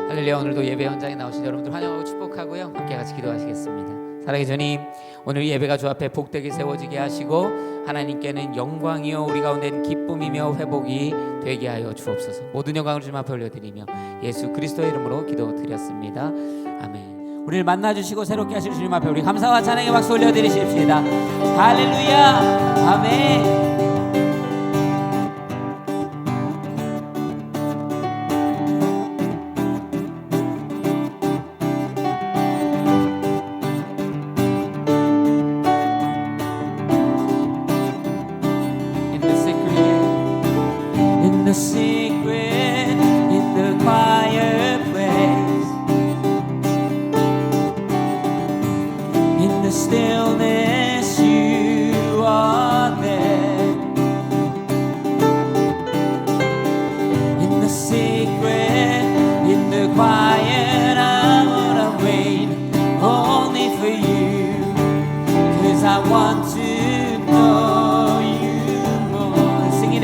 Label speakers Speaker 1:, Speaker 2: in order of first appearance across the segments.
Speaker 1: 할렐루야. 오늘도 예배 현장에 나오신 여러분들 환영하고 축복하고요. 함께 같이 기도하시겠습니다. 사랑의 주님, 오늘 예배가 주 앞에 복되게 세워지게 하시고 하나님께는 영광이요 우리 가운데는 기쁨이며 회복이 되게 하여 주옵소서. 모든 영광을 주님 앞에 올려드리며 예수 그리스도의 이름으로 기도드렸습니다. 아멘. 우리를 만나주시고 새롭게 하실 주님 앞에 우리 감사와 찬양의 박수 올려드리십시다. 할렐루야. 아멘.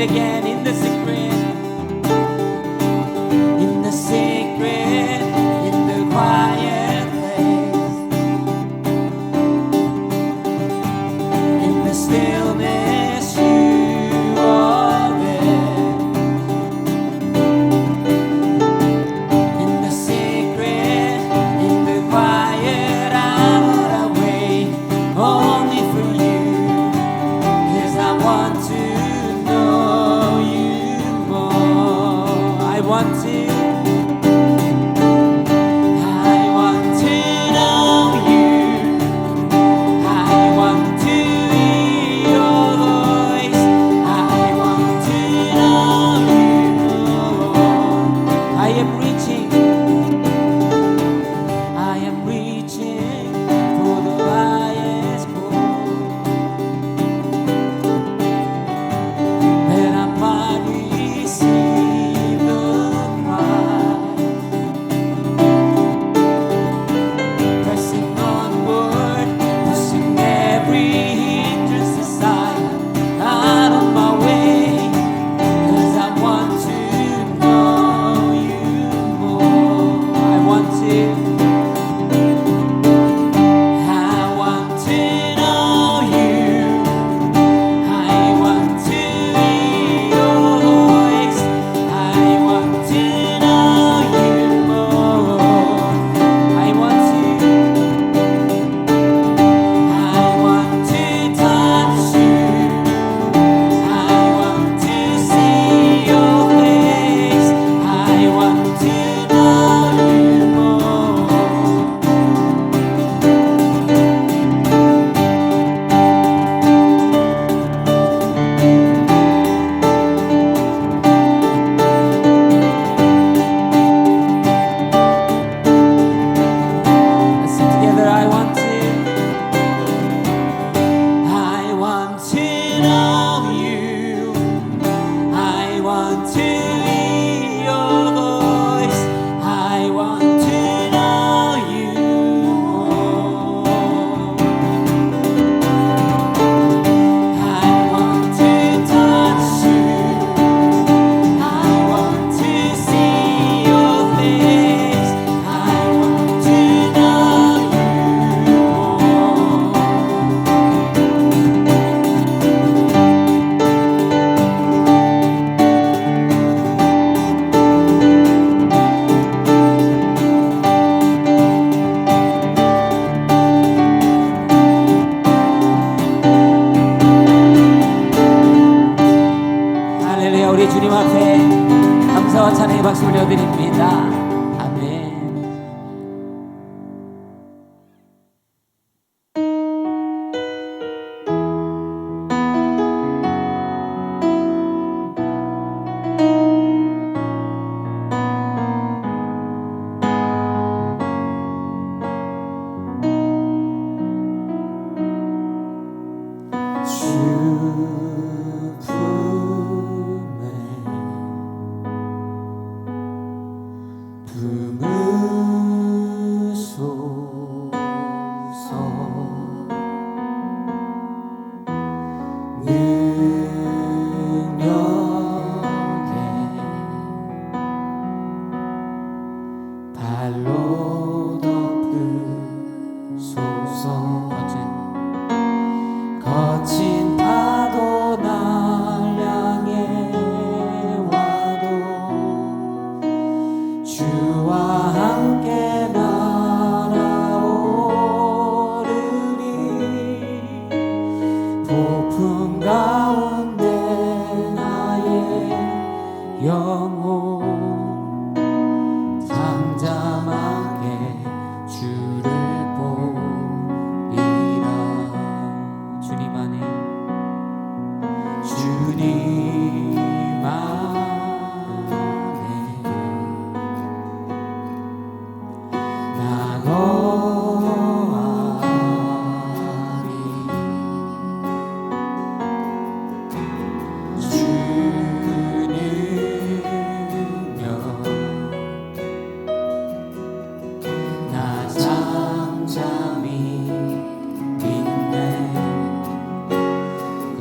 Speaker 1: Again in the secret, in the secret, in the quiet place, in the stillness you are there, in the secret, in the quiet I wanna wait only for you, 'cause I want to 우리 주님 앞에 감사와 찬양의 박수 올려드립니다. 아멘. 잠잠하게 주를 보리라. 주님 안에 나 거하리. 주는요 나 잠잠히 믿네.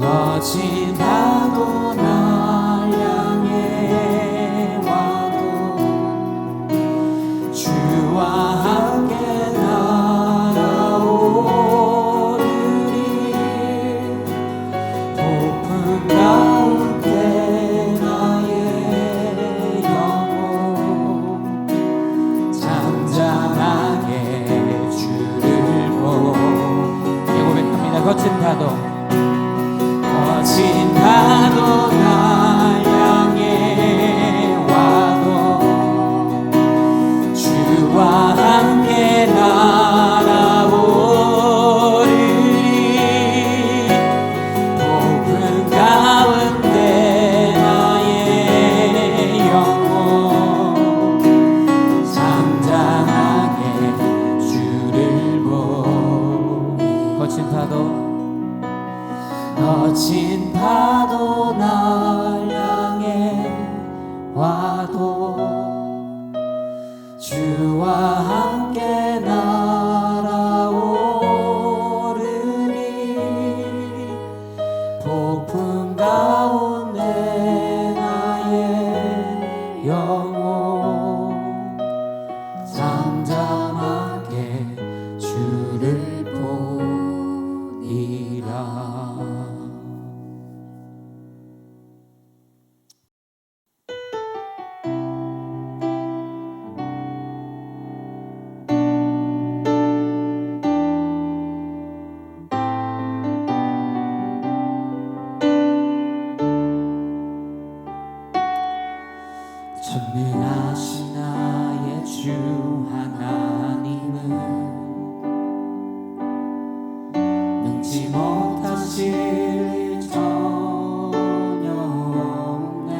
Speaker 1: 거친 파도 날 향해 와도 주와 함께 날아오르리. 폭풍 가운데 나의 영혼 잠잠하게 주를 보. 예, 고백합니다. 거친 파도 날 향해 와도 주와 함께 날아오르리. 폭풍 가운데 나의 영혼 잠잠하게 주를 보. 거친 파도 날 향해 와도 주와 함께 날아오르리. 폭풍 가운데 나의 영혼 잠잠하게 주를 보리라. 전능하신 나의 주 하나님은 능치 못하실 일 전혀 없네.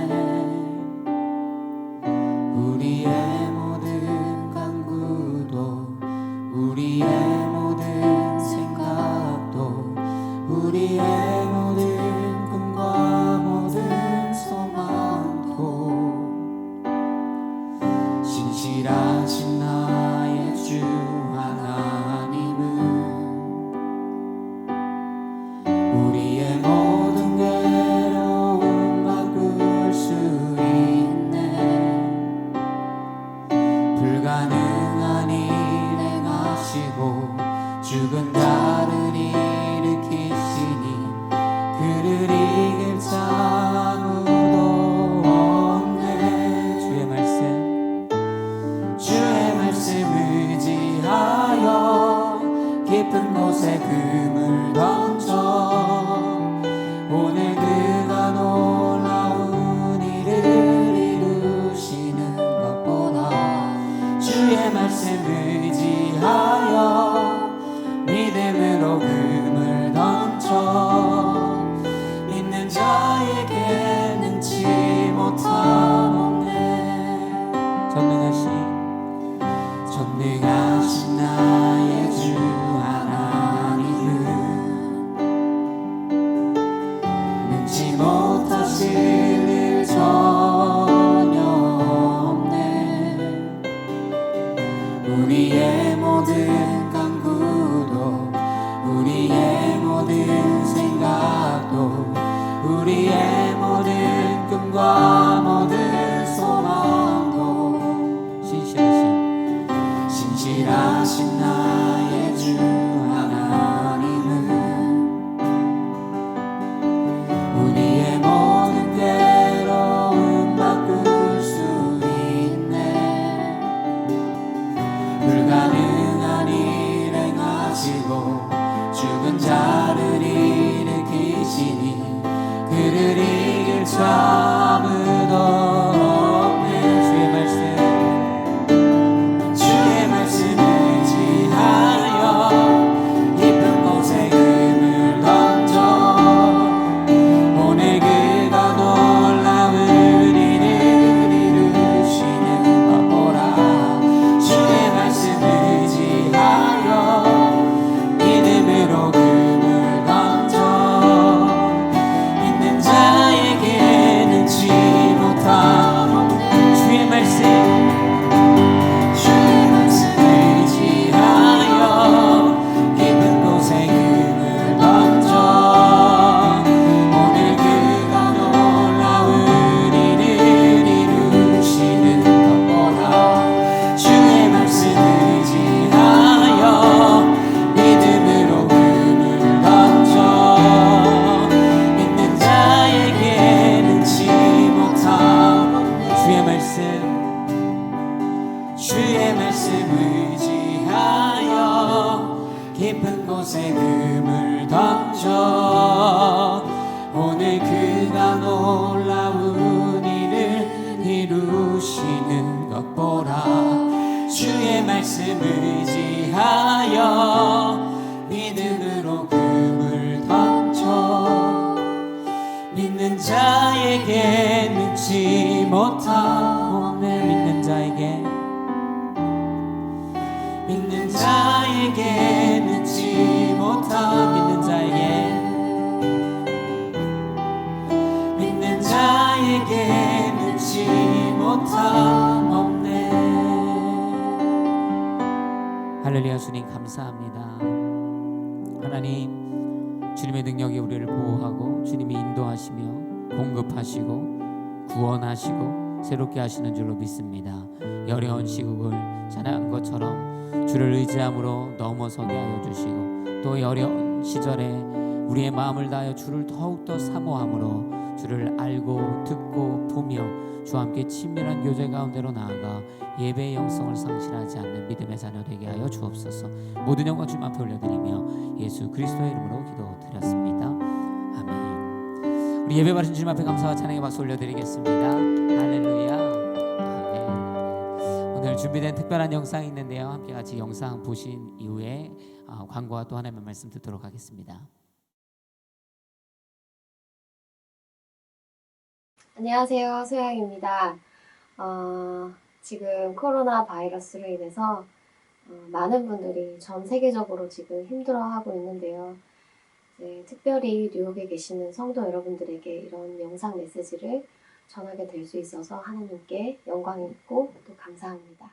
Speaker 1: 우리의 모든 간구도 우리의 모든 생각도 우리의 모든 꿈과 모든 소망도 신실하신 나의 주 하나님은 우리의 모든 괴로움 바꿀 수 있네. 불가능한 일 행하시고 죽은 자를 일으키시니 그를 이길 자 아무도 없네. 주의 말씀 의지하여 깊은 곳에 금을 던져 오늘 그가 놀라운 일을 이루시는 것보다 주의 말씀 의지하여 믿음으로 금을 던져 믿는 자에게 능치 못한 없네. 전능하신 나의 주 하나님은 주의 말씀 의지하여 깊은 곳에 금을 던져 오늘 그가 놀라운 일을 이루시는 것 보라. 주의 말씀 의지하여 믿음으로 금을 던져 믿는 자에게 늦지 못하오네. 믿는 자에게 늦지 못하. 믿는 자에게 늦지 못함없네. 할렐루야. 주님 감사합니다. 하나님, 주님의 능력이 우리를 보호하고 주님이 인도하시며 공급하시고 구원하시고 새롭게 하시는 줄로 믿습니다. 이 어려운 시국을 찬양한 것처럼 주를 의지함으로 넘어서게 하여 주시고 또 이 어려운 시절에 우리의 마음을 다하여 주를 더욱더 사모함으로 주를 알고 듣고 보며 주와 함께 친밀한 교제 가운데로 나아가 예배의 영성을 상실하지 않는 믿음의 자녀 되게 하여 주옵소서. 모든 영광 주님 앞에 올려드리며 예수 그리스도의 이름으로 기도드렸습니다. 아멘. 우리 예배 받으신 주님 앞에 감사와 찬양의 박수 올려드리겠습니다. 할렐루야. 아멘. 오늘 준비된 특별한 영상이 있는데요, 함께 같이 영상 보신 이후에 광고와 또 하나님의 말씀 듣도록 하겠습니다.
Speaker 2: 안녕하세요. 소영입니다. 지금 코로나 바이러스로 인해서 많은 분들이 전 세계적으로 지금 힘들어하고 있는데요. 특별히 뉴욕에 계시는 성도 여러분들에게 이런 영상 메시지를 전하게 될 수 있어서 하나님께 영광이 있고 또 감사합니다.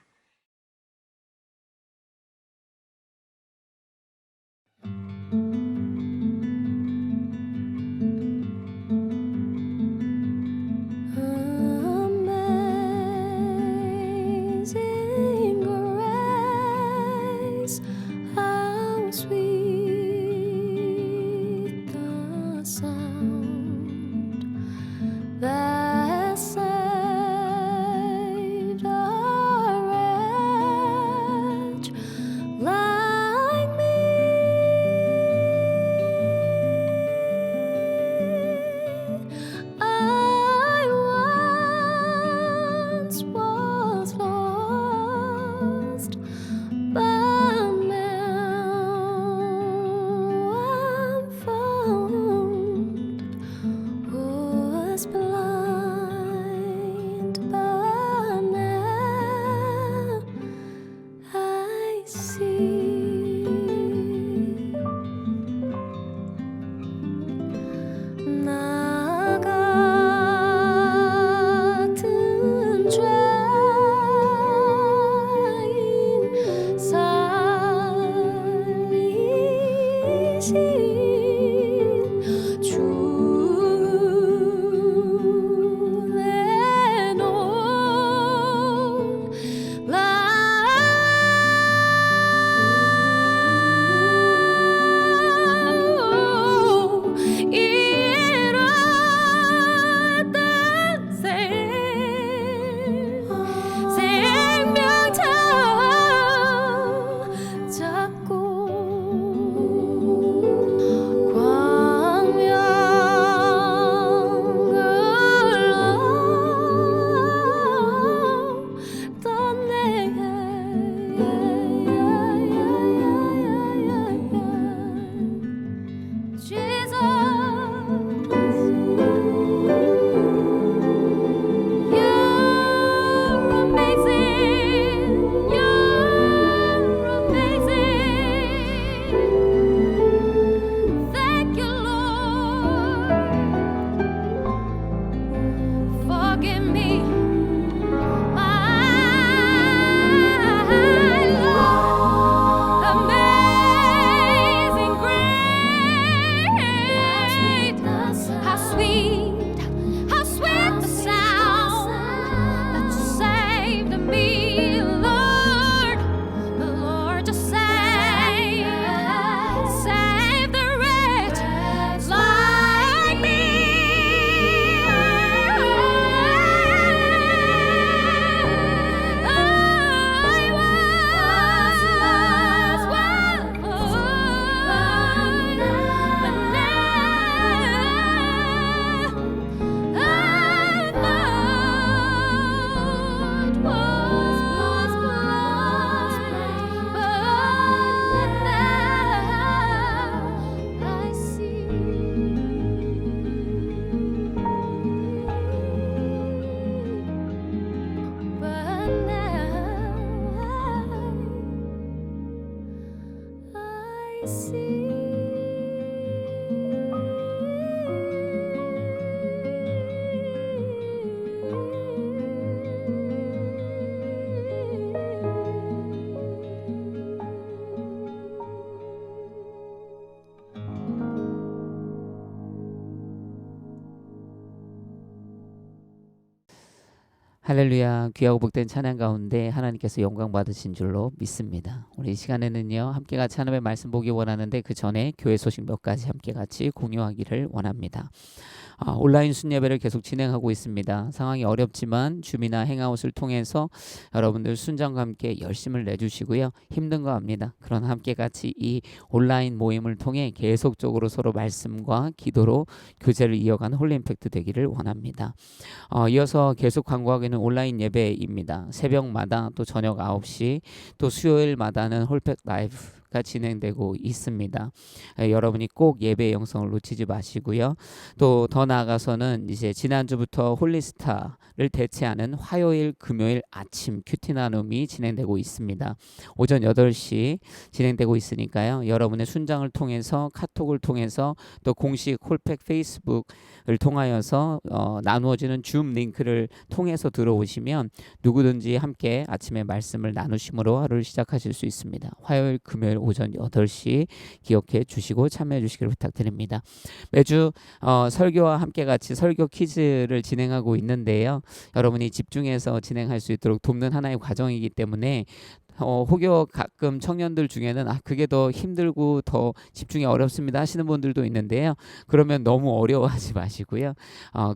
Speaker 3: That saved a
Speaker 1: 할렐루야. 귀하고 복된 찬양 가운데 하나님께서 영광 받으신 줄로 믿습니다. 우리 이 시간에는요 함께 같이 하나님의 말씀 보기 원하는데 그 전에 교회 소식 몇 가지 함께 같이 공유하기를 원합니다. 온라인 순예배를 계속 진행하고 있습니다. 상황이 어렵지만 줌이나 행아웃을 통해서 여러분들 순정과 함께 열심을 내주시고요. 힘든 거 압니다. 그러나 함께 같이 이 온라인 모임을 통해 계속적으로 서로 말씀과 기도로 교제를 이어가는 홀리임팩트 되기를 원합니다. 이어서 계속 광고하기는 온라인 예배입니다. 새벽마다 또 저녁 9시 또 수요일마다는 홀팩 라이브가 진행되고 있습니다. 여러분이 꼭 예배의 영성을 놓치지 마시고요. 또 더 나아가서는 이제 지난주부터 홀리스타를 대체하는 화요일 금요일 아침 큐티 나눔이 진행되고 있습니다. 오전 8시 진행되고 있으니까요. 여러분의 순장을 통해서 카톡을 통해서 또 공식 홀팩 페이스북을 통하여서 나누어지는 줌 링크를 통해서 들어오시면 누구든지 함께 아침에 말씀을 나누심으로 하루를 시작하실 수 있습니다. 화요일 금요일 오전 8시 기억해 주시고 참여해 주시기를 부탁드립니다. 매주 설교와 함께 같이 설교 퀴즈를 진행하고 있는데요. 여러분이 집중해서 진행할 수 있도록 돕는 하나의 과정이기 때문에 혹여 가끔 청년들 중에는 그게 더 힘들고 더 집중이 어렵습니다 하시는 분들도 있는데요. 그러면 너무 어려워하지 마시고요.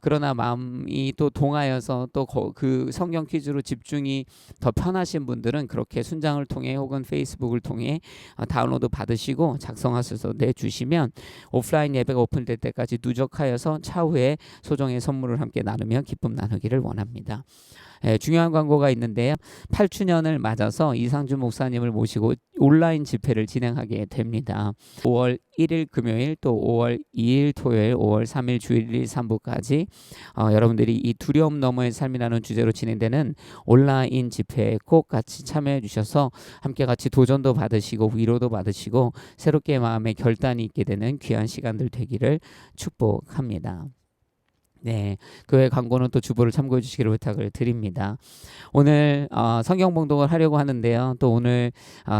Speaker 1: 그러나 마음이 또 동하여서 또 그 성경 퀴즈로 집중이 더 편하신 분들은 그렇게 순장을 통해 혹은 페이스북을 통해 다운로드 받으시고 작성하셔서 내주시면 오프라인 예배가 오픈될 때까지 누적하여서 차후에 소정의 선물을 함께 나누며 기쁨 나누기를 원합니다. 중요한 광고가 있는데요. 8주년을 맞아서 이상준 목사님을 모시고 온라인 집회를 진행하게 됩니다. 5월 1일 금요일 또 5월 2일 토요일 5월 3일 주일 1, 3부까지 여러분들이 이 두려움 너머의 삶이라는 주제로 진행되는 온라인 집회에 꼭 같이 참여해 주셔서 함께 같이 도전도 받으시고 위로도 받으시고 새롭게 마음의 결단이 있게 되는 귀한 시간들 되기를 축복합니다. 네, 교회 광고는 또 주보를 참고해 주시기를 부탁을 드립니다. 오늘 성경 봉독을 하려고 하는데요. 또 오늘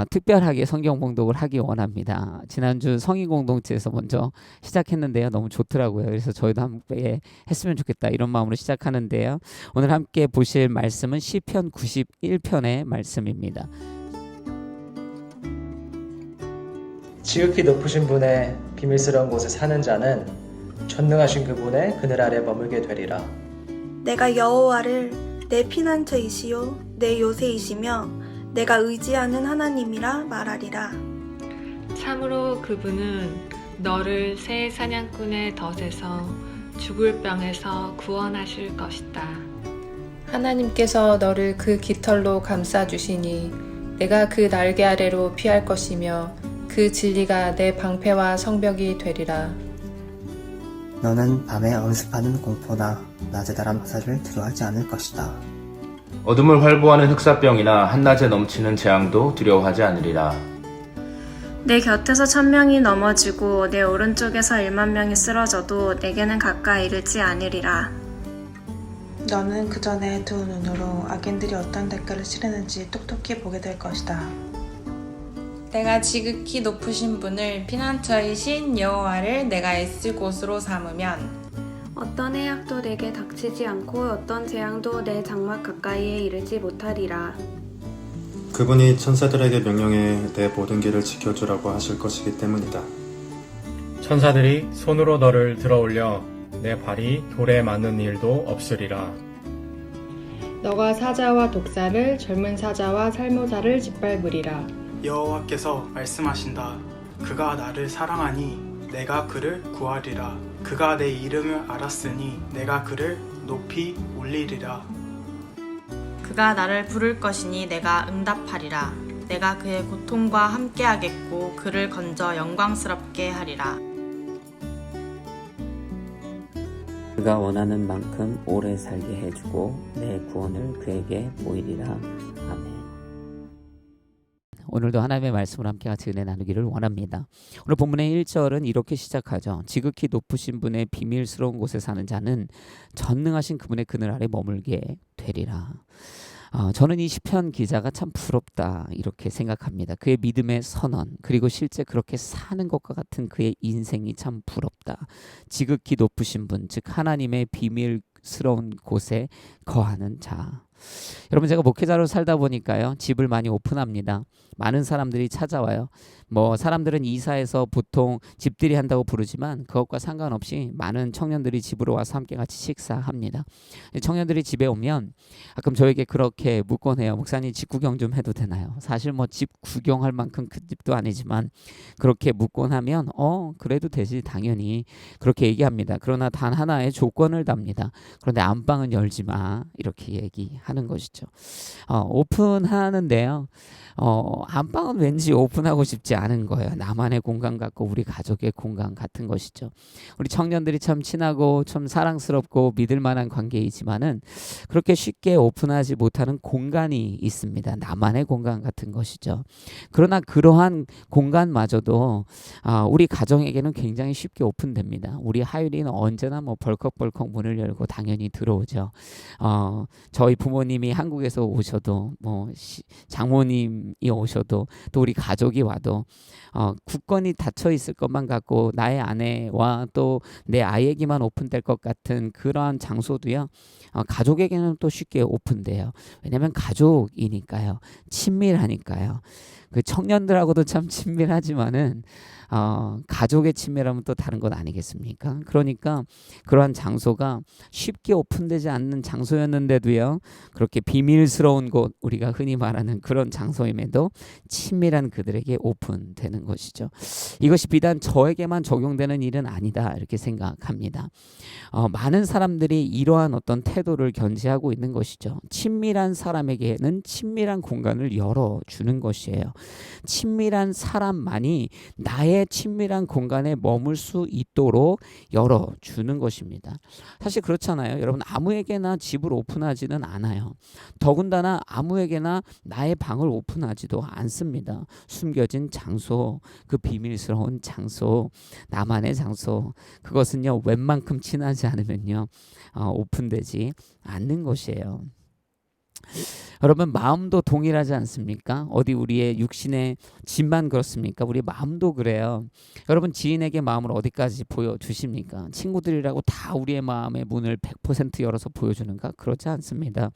Speaker 1: 특별하게 성경 봉독을 하기 원합니다. 지난주 성인 공동체에서 먼저 시작했는데요. 너무 좋더라고요. 그래서 저희도 함께 했으면 좋겠다 이런 마음으로 시작하는데요. 오늘 함께 보실 말씀은 시편 91편의 말씀입니다.
Speaker 3: 지극히 높으신 분의 비밀스러운 곳에 사는 자는 전능하신 그분의 그늘 아래 머물게 되리라.
Speaker 4: 내가 여호와를 내 피난처이시요 내 요새이시며 내가 의지하는 하나님이라 말하리라.
Speaker 5: 참으로 그분은 너를 새 사냥꾼의 덫에서 죽을 병에서 구원하실 것이다.
Speaker 6: 하나님께서 너를 그 깃털로 감싸주시니 내가 그 날개 아래로 피할 것이며 그 진리가 내 방패와 성벽이 되리라.
Speaker 7: 너는 밤에 엄습하는 공포나 낮에 달한 화살을 두려워하지 않을 것이다.
Speaker 8: 어둠을 활보하는 흑사병이나 한낮에 넘치는 재앙도 두려워하지 않으리라.
Speaker 9: 내 곁에서 1000명이 넘어지고 내 오른쪽에서 100,000명이 쓰러져도 내게는 가까이 이르지 않으리라.
Speaker 10: 너는 그 전에 두 눈으로 악인들이 어떤 대가를 치르는지 똑똑히 보게 될 것이다.
Speaker 11: 내가 지극히 높으신 분을 피난처이신 여호와를 내가 있을 곳으로 삼으면
Speaker 12: 어떤 해악도 내게 닥치지 않고 어떤 재앙도 내 장막 가까이에 이르지 못하리라.
Speaker 13: 그분이 천사들에게 명령해 내 모든 길을 지켜주라고 하실 것이기 때문이다.
Speaker 14: 천사들이 손으로 너를 들어올려 내 발이 돌에 맞는 일도 없으리라.
Speaker 15: 너가 사자와 독사를 젊은 사자와 살모자를 짓밟으리라.
Speaker 16: 여호와께서 말씀하신다. 그가 나를 사랑하니 내가 그를 구하리라. 그가 내 이름을 알았으니 내가 그를 높이 올리리라.
Speaker 11: 그가 나를 부를 것이니 내가 응답하리라. 내가 그의 고통과 함께하겠고 그를 건져 영광스럽게 하리라.
Speaker 17: 그가 원하는 만큼 오래 살게 해주고 내 구원을 그에게 보이리라. 아멘.
Speaker 1: 오늘도 하나님의 말씀을 함께 같이 은혜 나누기를 원합니다. 오늘 본문의 1절은 이렇게 시작하죠. 지극히 높으신 분의 비밀스러운 곳에 사는 자는 전능하신 그분의 그늘 아래 머물게 되리라. 저는 이 시편 기자가 참 부럽다 이렇게 생각합니다. 그의 믿음의 선언 그리고 실제 그렇게 사는 것과 같은 그의 인생이 참 부럽다. 지극히 높으신 분, 즉 하나님의 비밀스러운 곳에 거하는 자. 여러분 제가 목회자로 살다 보니까요 집을 많이 오픈합니다. 많은 사람들이 찾아와요. 뭐 사람들은 이사해서 보통 집들이 한다고 부르지만 그것과 상관없이 많은 청년들이 집으로 와서 함께 같이 식사합니다. 청년들이 집에 오면 가끔 저에게 그렇게 묻곤 해요. 목사님 집 구경 좀 해도 되나요? 사실 뭐 집 구경할 만큼 큰 집도 아니지만 그렇게 묻곤 하면 그래도 되지 당연히 그렇게 얘기합니다. 그러나 단 하나의 조건을 답니다. 그런데 안방은 열지 마 이렇게 얘기하는 것이죠. 오픈하는데요. 안방은 왠지 오픈하고 싶지 않은 거예요. 나만의 공간 같고 우리 가족의 공간 같은 것이죠. 우리 청년들이 참 친하고 좀 사랑스럽고 믿을 만한 관계이지만은 그렇게 쉽게 오픈하지 못하는 공간이 있습니다. 나만의 공간 같은 것이죠. 그러나 그러한 공간마저도 우리 가정에게는 굉장히 쉽게 오픈됩니다. 우리 하율이는 언제나 뭐 벌컥벌컥 문을 열고 당연히 들어오죠. 저희 부모님이 한국에서 오셔도 뭐 장모님이 오셔도 또 우리 가족이 와도 굳건히 닫혀 있을 것만 같고 나의 아내와 또 내 아이에게만 오픈될 것 같은 그러한 장소도요 가족에게는 또 쉽게 오픈돼요. 왜냐하면 가족이니까요. 친밀하니까요. 그 청년들하고도 참 친밀하지만은 가족의 친밀함은 또 다른 것 아니겠습니까? 그러니까 그러한 장소가 쉽게 오픈되지 않는 장소였는데도요 그렇게 비밀스러운 곳 우리가 흔히 말하는 그런 장소임에도 친밀한 그들에게 오픈되는 것이죠. 이것이 비단 저에게만 적용되는 일은 아니다 이렇게 생각합니다. 많은 사람들이 이러한 어떤 태도를 견지하고 있는 것이죠. 친밀한 사람에게는 친밀한 공간을 열어주는 것이에요. 친밀한 사람만이 나의 친밀한 공간에 머물 수 있도록 열어주는 것입니다. 사실 그렇잖아요. 여러분 아무에게나 집을 오픈하지는 않아요. 더군다나 아무에게나 나의 방을 오픈하지도 않습니다. 숨겨진 장소, 그 비밀스러운 장소, 나만의 장소 그것은요 웬만큼 친하지 않으면요 오픈되지 않는 것이에요. 여러분 마음도 동일하지 않습니까? 어디 우리의 육신의 집만 그렇습니까? 우리 마음도 그래요. 여러분 지인에게 마음을 어디까지 보여주십니까? 친구들이라고 다 우리의 마음의 문을 100% 열어서 보여주는가? 그렇지 않습니다.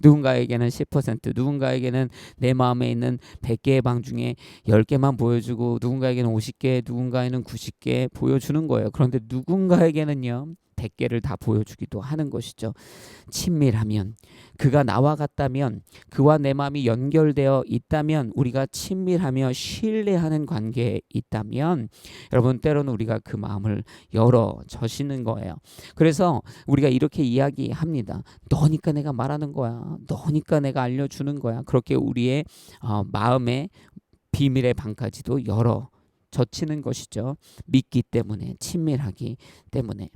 Speaker 1: 누군가에게는 10%, 누군가에게는 내 마음에 있는 100개의 방 중에 10개만 보여주고 누군가에게는 50개, 누군가에는 90개 보여주는 거예요. 그런데 누군가에게는요 100개를 다 보여주기도 하는 것이죠. 친밀하면 그가 나와 같다면 그와 내 마음이 연결되어 있다면 우리가 친밀하며 신뢰하는 관계에 있다면 여러분 때로는 우리가 그 마음을 열어 저시는 거예요. 그래서 우리가 이렇게 이야기합니다. 너니까 내가 말하는 거야. 너니까 내가 알려주는 거야. 그렇게 우리의 마음의 비밀의 방까지도 열어 젖히는 것이죠. 믿기 때문에 친밀하기 때문에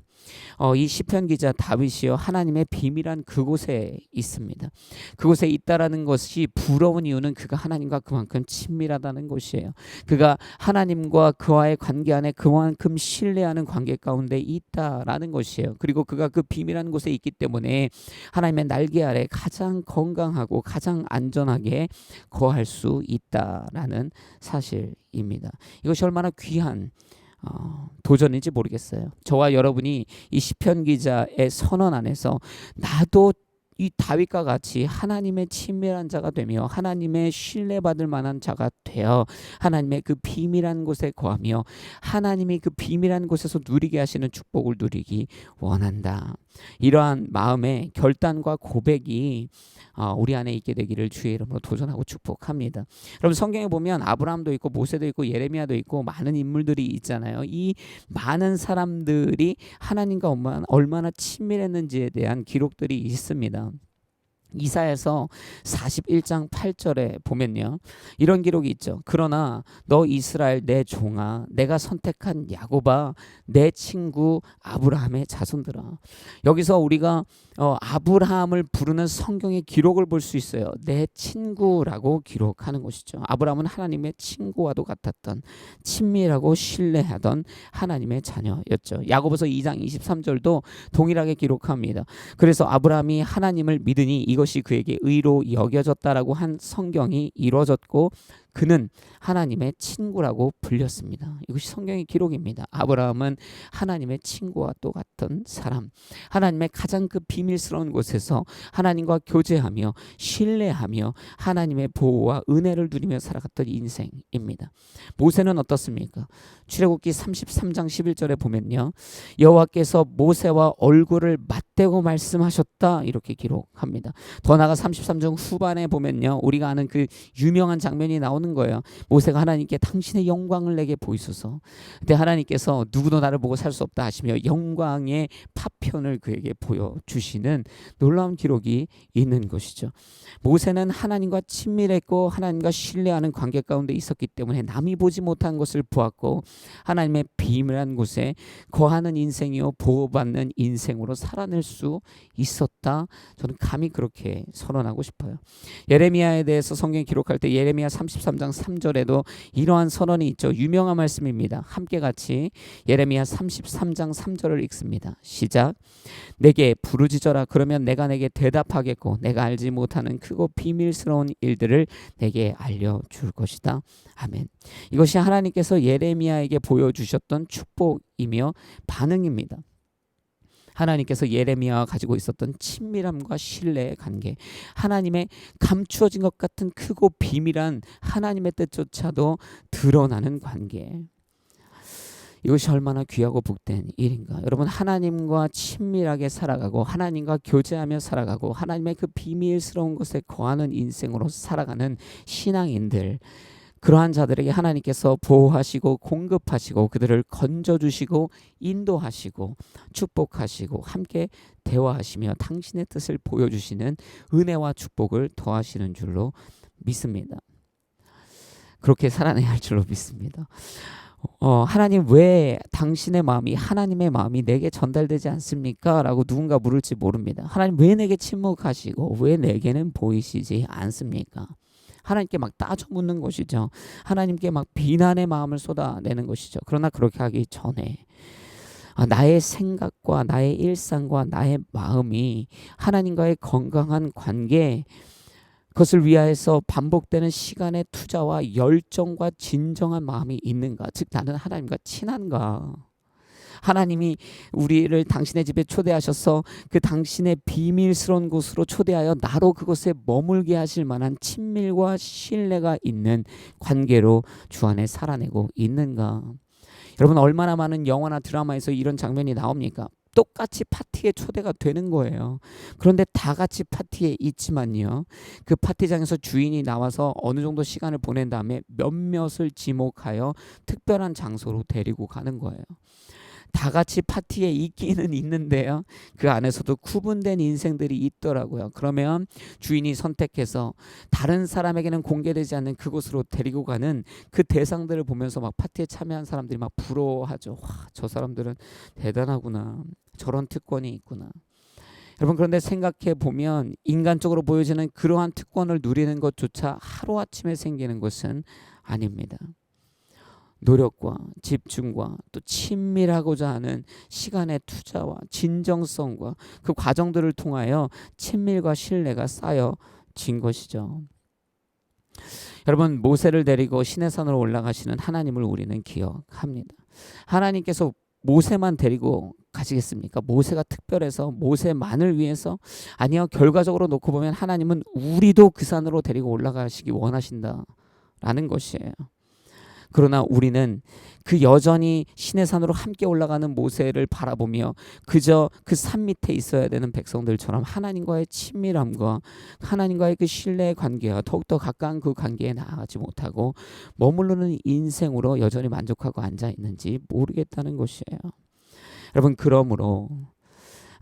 Speaker 1: 이 시편 기자 다윗이요 하나님의 비밀한 그곳에 있습니다. 그곳에 있다라는 것이 부러운 이유는 그가 하나님과 그만큼 친밀하다는 것이에요. 그가 하나님과 그와의 관계 안에 그만큼 신뢰하는 관계 가운데 있다라는 것이에요. 그리고 그가 그 비밀한 곳에 있기 때문에 하나님의 날개 아래 가장 건강하고 가장 안전하게 거할 수 있다라는 사실입니다. 이것이 얼마나 귀한 도전인지 모르겠어요. 저와 여러분이 이 시편 기자의 선언 안에서 나도 이 다윗과 같이 하나님의 친밀한 자가 되며 하나님의 신뢰받을 만한 자가 되어 하나님의 그 비밀한 곳에 거하며 하나님이 그 비밀한 곳에서 누리게 하시는 축복을 누리기 원한다. 이러한 마음의 결단과 고백이 우리 안에 있게 되기를 주의 이름으로 도전하고 축복합니다. 여러분 성경에 보면 아브라함도 있고 모세도 있고 예레미야도 있고 많은 인물들이 있잖아요. 이 많은 사람들이 하나님과 얼마나 친밀했는지에 대한 기록들이 있습니다. 이사야서 41장 8절에 보면요. 이런 기록이 있죠. 그러나 너 이스라엘 내 종아 내가 선택한 야곱아 내 친구 아브라함의 자손들아. 여기서 우리가 아브라함을 부르는 성경의 기록을 볼 수 있어요. 내 친구라고 기록하는 것이죠. 아브라함은 하나님의 친구와도 같았던 친밀하고 신뢰하던 하나님의 자녀였죠. 야고보서 2장 23절도 동일하게 기록합니다. 그래서 아브라함이 하나님을 믿으니 이것이 그에게 의로 여겨졌다라고 한 성경이 이루어졌고 그는 하나님의 친구라고 불렸습니다. 이것이 성경의 기록입니다. 아브라함은 하나님의 친구와 똑같은 사람, 하나님의 가장 그 비밀스러운 곳에서 하나님과 교제하며 신뢰하며 하나님의 보호와 은혜를 누리며 살아갔던 인생입니다. 모세는 어떻습니까? 출애굽기 33장 11절에 보면요. 여호와께서 모세와 얼굴을 맞대고 말씀하셨다 이렇게 기록합니다. 더 나아가 33장 후반에 보면요. 우리가 아는 그 유명한 장면이 나오는 거예요. 모세가 하나님께 당신의 영광을 내게 보이소서. 근데 하나님께서 누구도 나를 보고 살 수 없다 하시며 영광의 파편을 그에게 보여주시는 놀라운 기록이 있는 것이죠. 모세는 하나님과 친밀했고 하나님과 신뢰하는 관계 가운데 있었기 때문에 남이 보지 못한 것을 보았고 하나님의 비밀한 곳에 거하는 인생이요 보호받는 인생으로 살아낼 수 있었다. 저는 감히 그렇게 선언하고 싶어요. 예레미야에 대해서 성경이 기록할 때 예레미야 33장 3절에도 이러한 선언이 있죠. 유명한 말씀입니다. 함께 같이 예레미야 33장 3절을 읽습니다. 시작. 내게 부르짖어라. 그러면 내가 내게 대답하겠고 내가 알지 못하는 크고 비밀스러운 일들을 내게 알려줄 것이다. 아멘. 이것이 하나님께서 예레미야에게 보여주셨던 축복이며 반응입니다. 하나님께서 예레미야와 가지고 있었던 친밀함과 신뢰의 관계, 하나님의 감추어진 것 같은 크고 비밀한 하나님의 뜻조차도 드러나는 관계. 이것이 얼마나 귀하고 복된 일인가. 여러분, 하나님과 친밀하게 살아가고 하나님과 교제하며 살아가고 하나님의 그 비밀스러운 곳에 거하는 인생으로 살아가는 신앙인들, 그러한 자들에게 하나님께서 보호하시고 공급하시고 그들을 건져주시고 인도하시고 축복하시고 함께 대화하시며 당신의 뜻을 보여주시는 은혜와 축복을 더하시는 줄로 믿습니다. 그렇게 살아내야 할 줄로 믿습니다. 하나님, 왜 당신의 마음이, 하나님의 마음이 내게 전달되지 않습니까? 라고 누군가 물을지 모릅니다. 하나님, 왜 내게 침묵하시고 왜 내게는 보이시지 않습니까? 하나님께 막 따져 묻는 것이죠. 하나님께 막 비난의 마음을 쏟아내는 것이죠. 그러나 그렇게 하기 전에 나의 생각과 나의 일상과 나의 마음이 하나님과의 건강한 관계, 그것을 위하여서 반복되는 시간의 투자와 열정과 진정한 마음이 있는가? 즉 나는 하나님과 친한가? 하나님이 우리를 당신의 집에 초대하셔서 그 당신의 비밀스러운 곳으로 초대하여 나로 그곳에 머물게 하실 만한 친밀과 신뢰가 있는 관계로 주 안에 살아내고 있는가? 여러분, 얼마나 많은 영화나 드라마에서 이런 장면이 나옵니까? 똑같이 파티에 초대가 되는 거예요. 그런데 다 같이 파티에 있지만요, 그 파티장에서 주인이 나와서 어느 정도 시간을 보낸 다음에 몇몇을 지목하여 특별한 장소로 데리고 가는 거예요. 다 같이 파티에 있기는 있는데요, 그 안에서도 구분된 인생들이 있더라고요. 그러면 주인이 선택해서 다른 사람에게는 공개되지 않는 그곳으로 데리고 가는 그 대상들을 보면서 막 파티에 참여한 사람들이 막 부러워하죠. 와, 저 사람들은 대단하구나. 저런 특권이 있구나. 여러분, 그런데 생각해 보면 인간적으로 보여지는 그러한 특권을 누리는 것조차 하루아침에 생기는 것은 아닙니다. 노력과 집중과 또 친밀하고자 하는 시간의 투자와 진정성과 그 과정들을 통하여 친밀과 신뢰가 쌓여진 것이죠. 여러분, 모세를 데리고 시내산으로 올라가시는 하나님을 우리는 기억합니다. 하나님께서 모세만 데리고 가시겠습니까? 모세가 특별해서 모세만을 위해서? 아니요. 결과적으로 놓고 보면 하나님은 우리도 그 산으로 데리고 올라가시기 원하신다라는 것이에요. 그러나 우리는 그 여전히 시내산으로 함께 올라가는 모세를 바라보며 그저 그 산 밑에 있어야 되는 백성들처럼 하나님과의 친밀함과 하나님과의 그 신뢰의 관계와 더욱더 가까운 그 관계에 나아가지 못하고 머무르는 인생으로 여전히 만족하고 앉아 있는지 모르겠다는 것이에요. 여러분, 그러므로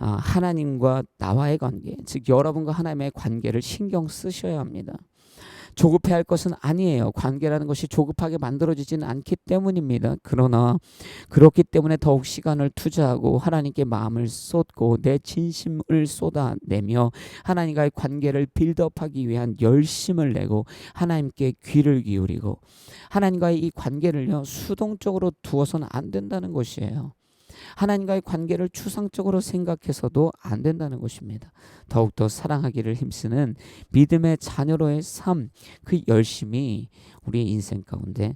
Speaker 1: 하나님과 나와의 관계, 즉 여러분과 하나님의 관계를 신경 쓰셔야 합니다. 조급해할 것은 아니에요. 관계라는 것이 조급하게 만들어지지는 않기 때문입니다. 그러나 그렇기 때문에 더욱 시간을 투자하고 하나님께 마음을 쏟고 내 진심을 쏟아내며 하나님과의 관계를 빌드업하기 위한 열심을 내고 하나님께 귀를 기울이고 하나님과의 이 관계를요 수동적으로 두어서는 안 된다는 것이에요. 하나님과의 관계를 추상적으로 생각해서도 안 된다는 것입니다. 더욱더 사랑하기를 힘쓰는 믿음의 자녀로의 삶, 그 열심이 우리의 인생 가운데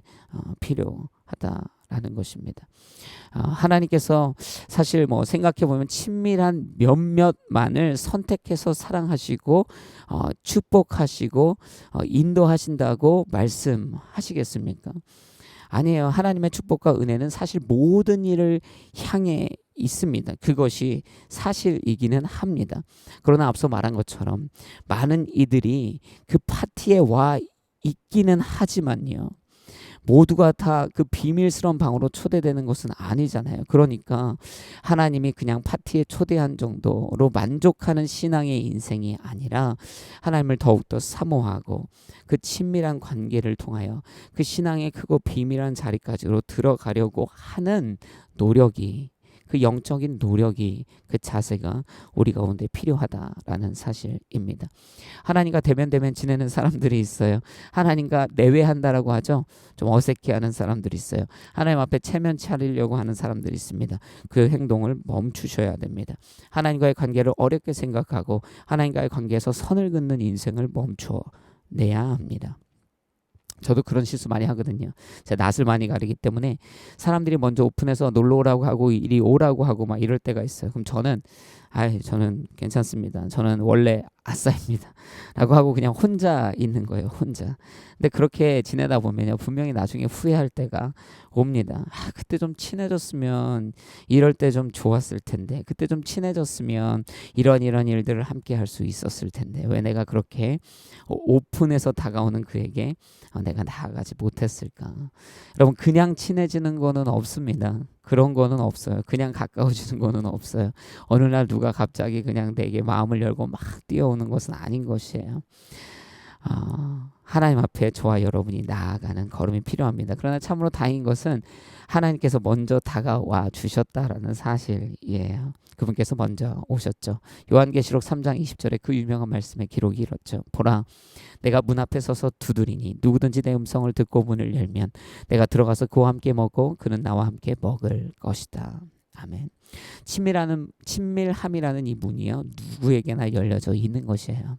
Speaker 1: 필요하다라는 것입니다. 하나님께서 사실 생각해보면 친밀한 몇몇만을 선택해서 사랑하시고 축복하시고 인도하신다고 말씀하시겠습니까? 아니에요. 하나님의 축복과 은혜는 사실 모든 일을 향해 있습니다. 그것이 사실이기는 합니다. 그러나 앞서 말한 것처럼 많은 이들이 그 파티에 와 있기는 하지만요. 모두가 다 그 비밀스러운 방으로 초대되는 것은 아니잖아요. 그러니까 하나님이 그냥 파티에 초대한 정도로 만족하는 신앙의 인생이 아니라 하나님을 더욱더 사모하고 그 친밀한 관계를 통하여 그 신앙의 크고 비밀한 자리까지로 들어가려고 하는 노력이, 그 영적인 노력이, 그 자세가 우리 가운데 필요하다라는 사실입니다. 하나님과 대면 지내는 사람들이 있어요. 하나님과 내외한다라고 하죠. 좀 어색해하는 사람들이 있어요. 하나님 앞에 체면 차리려고 하는 사람들이 있습니다. 그 행동을 멈추셔야 됩니다. 하나님과의 관계를 어렵게 생각하고 하나님과의 관계에서 선을 긋는 인생을 멈춰내야 합니다. 저도 그런 실수 많이 하거든요. 제가 낯을 많이 가리기 때문에 사람들이 먼저 오픈해서 놀러 오라고 하고 이리 오라고 하고 막 이럴 때가 있어요. 그럼 저는 괜찮습니다. 저는 원래 아싸입니다. 라고 하고 그냥 혼자 있는 거예요. 혼자. 근데 그렇게 지내다 보면요. 분명히 나중에 후회할 때가 옵니다. 그때 좀 친해졌으면 이럴 때 좀 좋았을 텐데, 그때 좀 친해졌으면 이런 일들을 함께 할 수 있었을 텐데, 왜 내가 그렇게 오픈해서 다가오는 그에게 내가 나아가지 못했을까. 여러분, 그냥 친해지는 거는 없습니다. 그런 거는 없어요. 그냥 가까워지는 거는 없어요. 어느 날 누가 갑자기 그냥 내게 마음을 열고 막 뛰어오는 것은 아닌 것이에요. 하나님 앞에 저와 여러분이 나아가는 걸음이 필요합니다. 그러나 참으로 다행인 것은 하나님께서 먼저 다가와 주셨다라는 사실이에요. 그분께서 먼저 오셨죠. 요한계시록 3장 20절에 그 유명한 말씀의 기록이 이렇죠. 보라, 내가 문 앞에 서서 두드리니 누구든지 내 음성을 듣고 문을 열면 내가 들어가서 그와 함께 먹고 그는 나와 함께 먹을 것이다. 아멘. 친밀함이라는 이 문이요, 누구에게나 열려져 있는 것이에요.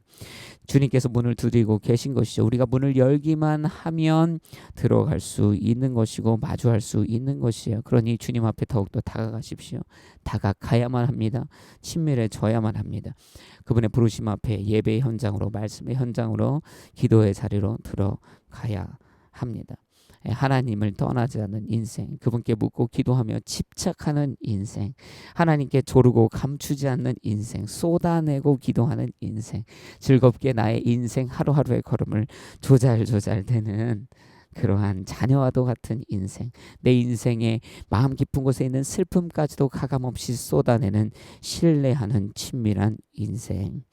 Speaker 1: 주님께서 문을 두드리고 계신 것이죠. 우리가 문을 열기만 하면 들어갈 수 있는 것이고 마주할 수 있는 것이에요. 그러니 주님 앞에 더욱더 다가가십시오. 다가가야만 합니다. 친밀해져야만 합니다. 그분의 부르심 앞에 예배의 현장으로, 말씀의 현장으로, 기도의 자리로 들어가야 합니다. 하나님을 떠나지 않는 인생, 그분께 묻고 기도하며 집착하는 인생, 하나님께 조르고 감추지 않는 인생, 쏟아내고 기도하는 인생, 즐겁게 나의 인생 하루하루의 걸음을 조잘되는 그러한 자녀와도 같은 인생, 내 인생의 마음 깊은 곳에 있는 슬픔까지도 가감없이 쏟아내는 신뢰하는 친밀한 인생.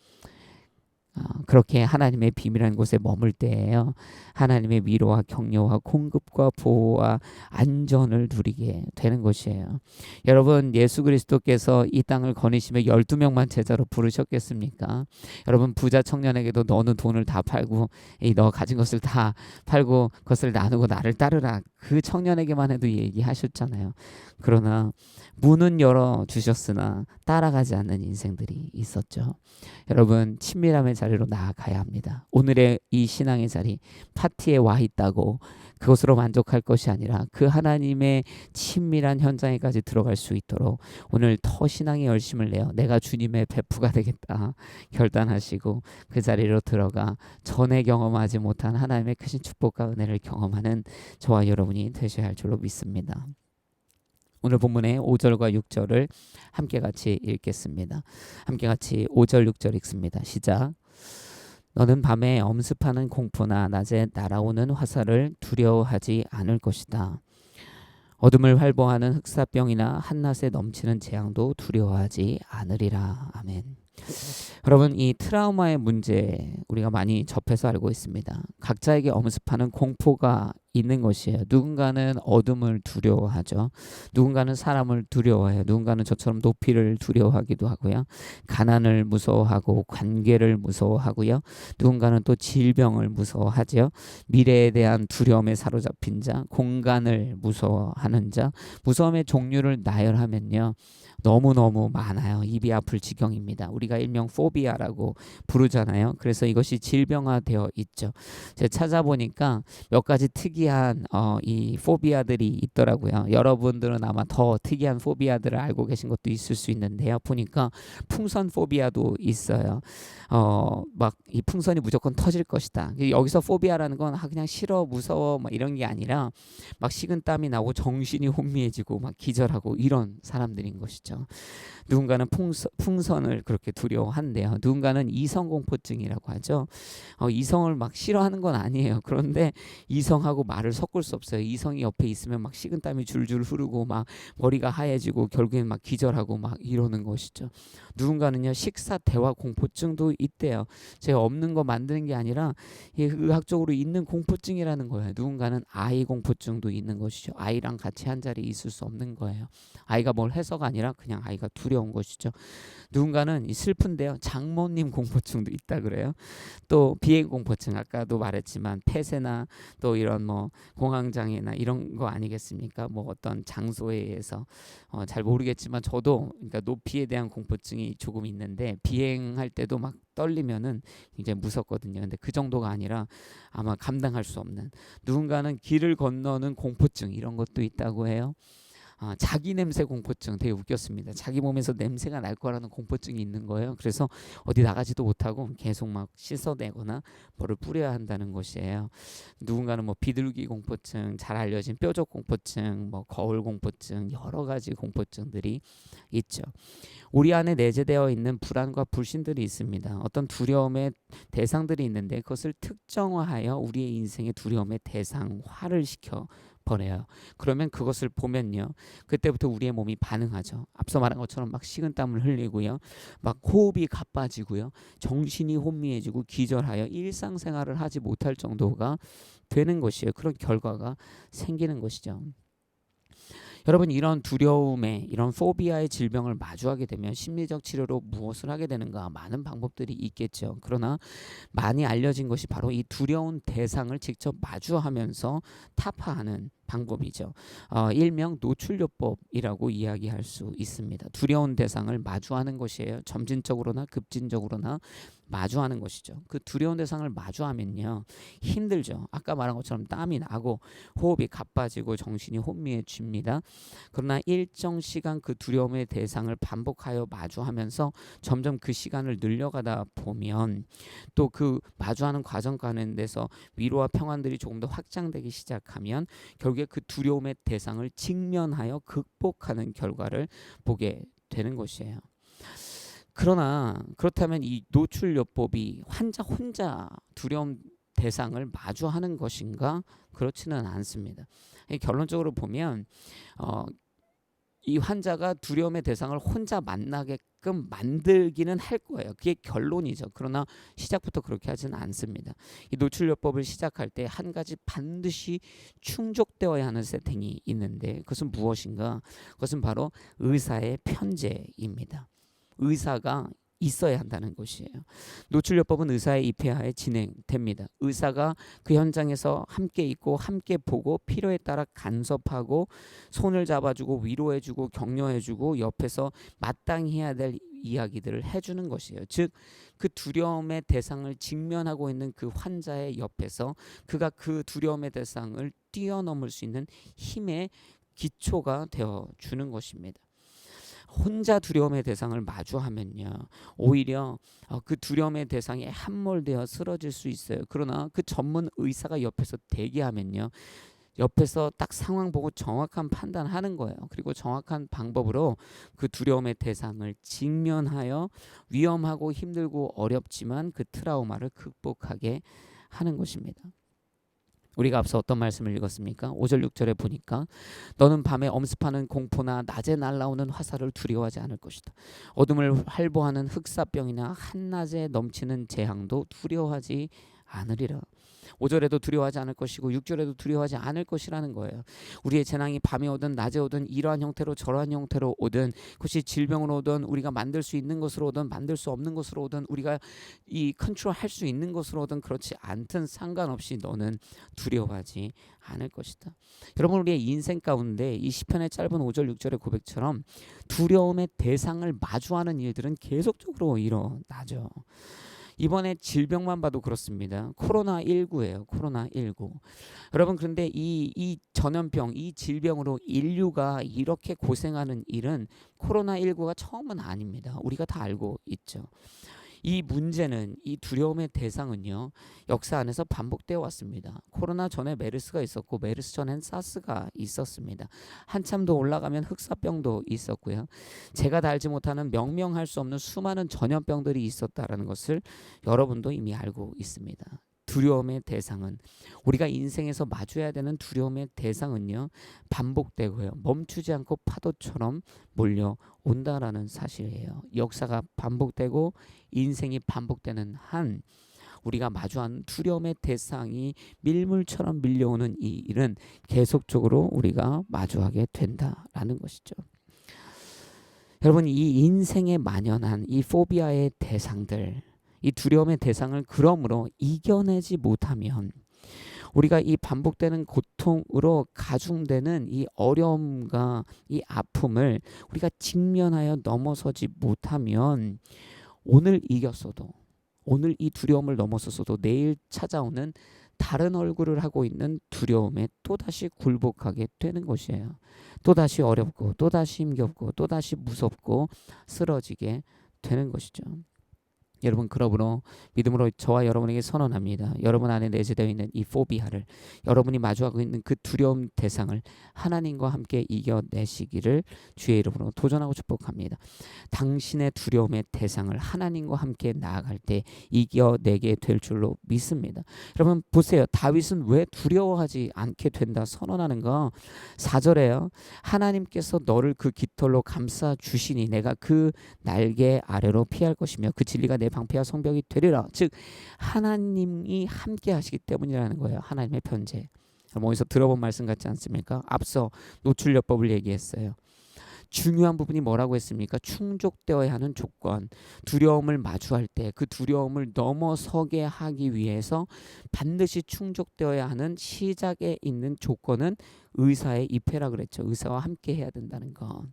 Speaker 1: 그렇게 하나님의 비밀한 곳에 머물 때에요, 하나님의 위로와 격려와 공급과 보호와 안전을 누리게 되는 것이에요. 여러분, 예수 그리스도께서 이 땅을 거니시며 12명만 제자로 부르셨겠습니까? 여러분, 부자 청년에게도 너는 돈을 다 팔고 너 가진 것을 다 팔고 그것을 나누고 나를 따르라, 그 청년에게만 해도 얘기하셨잖아요. 그러나 문은 열어주셨으나 따라가지 않는 인생들이 있었죠. 여러분, 친밀함의 자리로 나아가야 합니다. 오늘의 이 신앙의 자리, 파티에 와 있다고 그것으로 만족할 것이 아니라 그 하나님의 친밀한 현장에까지 들어갈 수 있도록 오늘 더 신앙의 열심을 내어 내가 주님의 베프가 되겠다 결단하시고 그 자리로 들어가 전에 경험하지 못한 하나님의 크신 축복과 은혜를 경험하는 저와 여러분이 되셔야 할 줄로 믿습니다. 오늘 본문의 5절과 6절을 함께 같이 읽겠습니다. 함께 같이 5절 6절 읽습니다. 시작. 너는 밤에 엄습하는 공포나 낮에 날아오는 화살을 두려워하지 않을 것이다. 어둠을 활보하는 흑사병이나 한낮에 넘치는 재앙도 두려워하지 않으리라. 아멘. 여러분, 이 트라우마의 문제 우리가 많이 접해서 알고 있습니다. 각자에게 엄습하는 공포가 있는 것이에요. 누군가는 어둠을 두려워하죠. 누군가는 사람을 두려워해요. 누군가는 저처럼 높이를 두려워하기도 하고요. 가난을 무서워하고 관계를 무서워하고요. 누군가는 또 질병을 무서워하죠. 미래에 대한 두려움에 사로잡힌 자, 공간을 무서워하는 자, 무서움의 종류를 나열하면요. 너무너무 많아요. 입이 아플 지경입니다. 우리가 일명 포비아라고 부르잖아요. 그래서 이것이 질병화되어 있죠. 제가 찾아보니까 몇 가지 특이한 이 포비아들이 있더라고요. 여러분들은 아마 더 특이한 포비아들을 알고 계신 것도 있을 수 있는데요. 보니까 풍선 포비아도 있어요. 막 이 풍선이 무조건 터질 것이다. 여기서 포비아라는 건 그냥 싫어, 무서워 막 이런 게 아니라 막 식은땀이 나고 정신이 혼미해지고 막 기절하고 이런 사람들인 것이죠. 누군가는 풍선을 그렇게 두려워한대요. 누군가는 이성공포증이라고 하죠. 이성을 막 싫어하는 건 아니에요. 그런데 이성하고 말을 섞을 수 없어요. 이성이 옆에 있으면 막 식은땀이 줄줄 흐르고 막 머리가 하얘지고 결국엔 막 기절하고 막 이러는 것이죠. 누군가는요, 식사 대화 공포증도 있대요. 제가 없는 거 만드는 게 아니라 의학적으로 있는 공포증이라는 거예요. 누군가는 아이 공포증도 있는 것이죠. 아이랑 같이 한 자리에 있을 수 없는 거예요. 아이가 뭘 해서가 아니라 그냥 아이가 두려운 것이죠. 누군가는 슬픈데요, 장모님 공포증도 있다 그래요. 또 비행 공포증, 아까도 말했지만 폐쇄나 또 이런 뭐 공황장애나 이런 거 아니겠습니까? 뭐 어떤 장소에 의해서 잘 모르겠지만 저도 그러니까 높이에 대한 공포증이 조금 있는데 비행할 때도 막 떨리면은 굉장히 무섭거든요. 근데 그 정도가 아니라 아마 감당할 수 없는, 누군가는 길을 건너는 공포증 이런 것도 있다고 해요. 자기 냄새 공포증 되게 웃겼습니다. 자기 몸에서 냄새가 날 거라는 공포증이 있는 거예요. 그래서 어디 나가지도 못하고 계속 막 씻어내거나 뭐를 뿌려야 한다는 것이에요. 누군가는 뭐 비둘기 공포증, 잘 알려진 뾰족 공포증, 뭐 거울 공포증, 여러 가지 공포증들이 있죠. 우리 안에 내재되어 있는 불안과 불신들이 있습니다. 어떤 두려움의 대상들이 있는데 그것을 특정화하여 우리의 인생의 두려움의 대상화를 시켜 버려요. 그러면 그것을 보면요, 그때부터 우리의 몸이 반응하죠. 앞서 말한 것처럼 막 식은땀을 흘리고요, 막 호흡이 가빠지고요, 정신이 혼미해지고 기절하여 일상생활을 하지 못할 정도가 되는 것이에요. 그런 결과가 생기는 것이죠. 여러분, 이런 두려움에, 이런 포비아의 질병을 마주하게 되면 심리적 치료로 무엇을 하게 되는가? 많은 방법들이 있겠죠. 그러나 많이 알려진 것이 바로 이 두려운 대상을 직접 마주하면서 타파하는 방법이죠. 일명 노출요법이라고 이야기할 수 있습니다. 두려운 대상을 마주하는 것이에요. 점진적으로나 급진적으로나 마주하는 것이죠. 그 두려운 대상을 마주하면요, 힘들죠. 아까 말한 것처럼 땀이 나고 호흡이 가빠지고 정신이 혼미해집니다. 그러나 일정 시간 그 두려움의 대상을 반복하여 마주하면서 점점 그 시간을 늘려가다 보면 또 그 마주하는 과정 가운데서 위로와 평안들이 조금 더 확장되기 시작하면 결국에 그 두려움의 대상을 직면하여 극복하는 결과를 보게 되는 것이에요. 그러나 그렇다면 이 노출요법이 환자 혼자 두려움 대상을 마주하는 것인가? 그렇지는 않습니다. 결론적으로 보면 이 환자가 두려움의 대상을 혼자 만나게끔 만들기는 할 거예요. 그게 결론이죠. 그러나 시작부터 그렇게 하지는 않습니다. 이 노출요법을 시작할 때 한 가지 반드시 충족되어야 하는 세팅이 있는데 그것은 무엇인가? 그것은 바로 의사의 편재입니다. 의사가 있어야 한다는 것이에요. 노출요법은 의사의 입회하에 진행됩니다. 의사가 그 현장에서 함께 있고 함께 보고 필요에 따라 간섭하고 손을 잡아주고 위로해주고 격려해주고 옆에서 마땅히 해야 될 이야기들을 해주는 것이에요. 즉, 그 두려움의 대상을 직면하고 있는 그 환자의 옆에서 그가 그 두려움의 대상을 뛰어넘을 수 있는 힘의 기초가 되어주는 것입니다. 혼자 두려움의 대상을 마주하면요, 오히려 그 두려움의 대상에 함몰되어 쓰러질 수 있어요. 그러나 그 전문 의사가 옆에서 대기하면요, 옆에서 딱 상황 보고 정확한 판단하는 거예요. 그리고 정확한 방법으로 그 두려움의 대상을 직면하여 위험하고 힘들고 어렵지만 그 트라우마를 극복하게 하는 것입니다. 우리가 앞서 어떤 말씀을 읽었습니까? 5절 6절에 보니까 너는 밤에 엄습하는 공포나 낮에 날아오는 화살을 두려워하지 않을 것이다. 어둠을 활보하는 흑사병이나 한낮에 넘치는 재앙도 두려워하지 않으리라. 5절에도 두려워하지 않을 것이고 6절에도 두려워하지 않을 것이라는 거예요. 우리의 재난이 밤에 오든 낮에 오든 이러한 형태로 저러한 형태로 오든 그것이 질병으로 오든 우리가 만들 수 있는 것으로 오든 만들 수 없는 것으로 오든 우리가 이 컨트롤할 수 있는 것으로 오든 그렇지 않든 상관없이 너는 두려워하지 않을 것이다. 여러분 우리의 인생 가운데 이 시편의 짧은 5절 6절의 고백처럼 두려움의 대상을 마주하는 일들은 계속적으로 일어나죠. 이번에 질병만 봐도 그렇습니다. 코로나19예요. 코로나19. 여러분 그런데 이 전염병, 이 질병으로 인류가 이렇게 고생하는 일은 코로나19가 처음은 아닙니다. 우리가 다 알고 있죠. 이 문제는 이 두려움의 대상은요. 역사 안에서 반복되어 왔습니다. 코로나 전에 메르스가 있었고 메르스 전엔 사스가 있었습니다. 한참 더 올라가면 흑사병도 있었고요. 제가 다 알지 못하는 명명할 수 없는 수많은 전염병들이 있었다라는 것을 여러분도 이미 알고 있습니다. 두려움의 대상은 우리가 인생에서 마주해야 되는 두려움의 대상은요. 반복되고요. 멈추지 않고 파도처럼 몰려온다라는 사실이에요. 역사가 반복되고 인생이 반복되는 한 우리가 마주하는 두려움의 대상이 밀물처럼 밀려오는 이 일은 계속적으로 우리가 마주하게 된다라는 것이죠. 여러분 이 인생에 만연한 이 포비아의 대상들 이 두려움의 대상을 그러므로 이겨내지 못하면 우리가 이 반복되는 고통으로 가중되는 이 어려움과 이 아픔을 우리가 직면하여 넘어서지 못하면 오늘 이겼어도 오늘 이 두려움을 넘어섰어도 내일 찾아오는 다른 얼굴을 하고 있는 두려움에 또다시 굴복하게 되는 것이에요. 또다시 어렵고 또다시 힘겹고 또다시 무섭고 쓰러지게 되는 것이죠. 여러분 그러므로 믿음으로 저와 여러분에게 선언합니다. 여러분 안에 내재되어 있는 이 포비아를 여러분이 마주하고 있는 그 두려움 대상을 하나님과 함께 이겨내시기를 주의 이름으로 도전하고 축복합니다. 당신의 두려움의 대상을 하나님과 함께 나아갈 때 이겨내게 될 줄로 믿습니다. 여러분 보세요. 다윗은 왜 두려워하지 않게 된다 선언하는가? 4절에요. 하나님께서 너를 그 깃털로 감싸 주시니 내가 그 날개 아래로 피할 것이며 그 진리가 내 방패와 성벽이 되리라. 즉 하나님이 함께 하시기 때문이라는 거예요. 하나님의 편재. 어디서 들어본 말씀 같지 않습니까? 앞서 노출요법을 얘기했어요. 중요한 부분이 뭐라고 했습니까? 충족되어야 하는 조건. 두려움을 마주할 때 그 두려움을 넘어서게 하기 위해서 반드시 충족되어야 하는 시작에 있는 조건은 의사의 입회라 그랬죠. 의사와 함께 해야 된다는 거.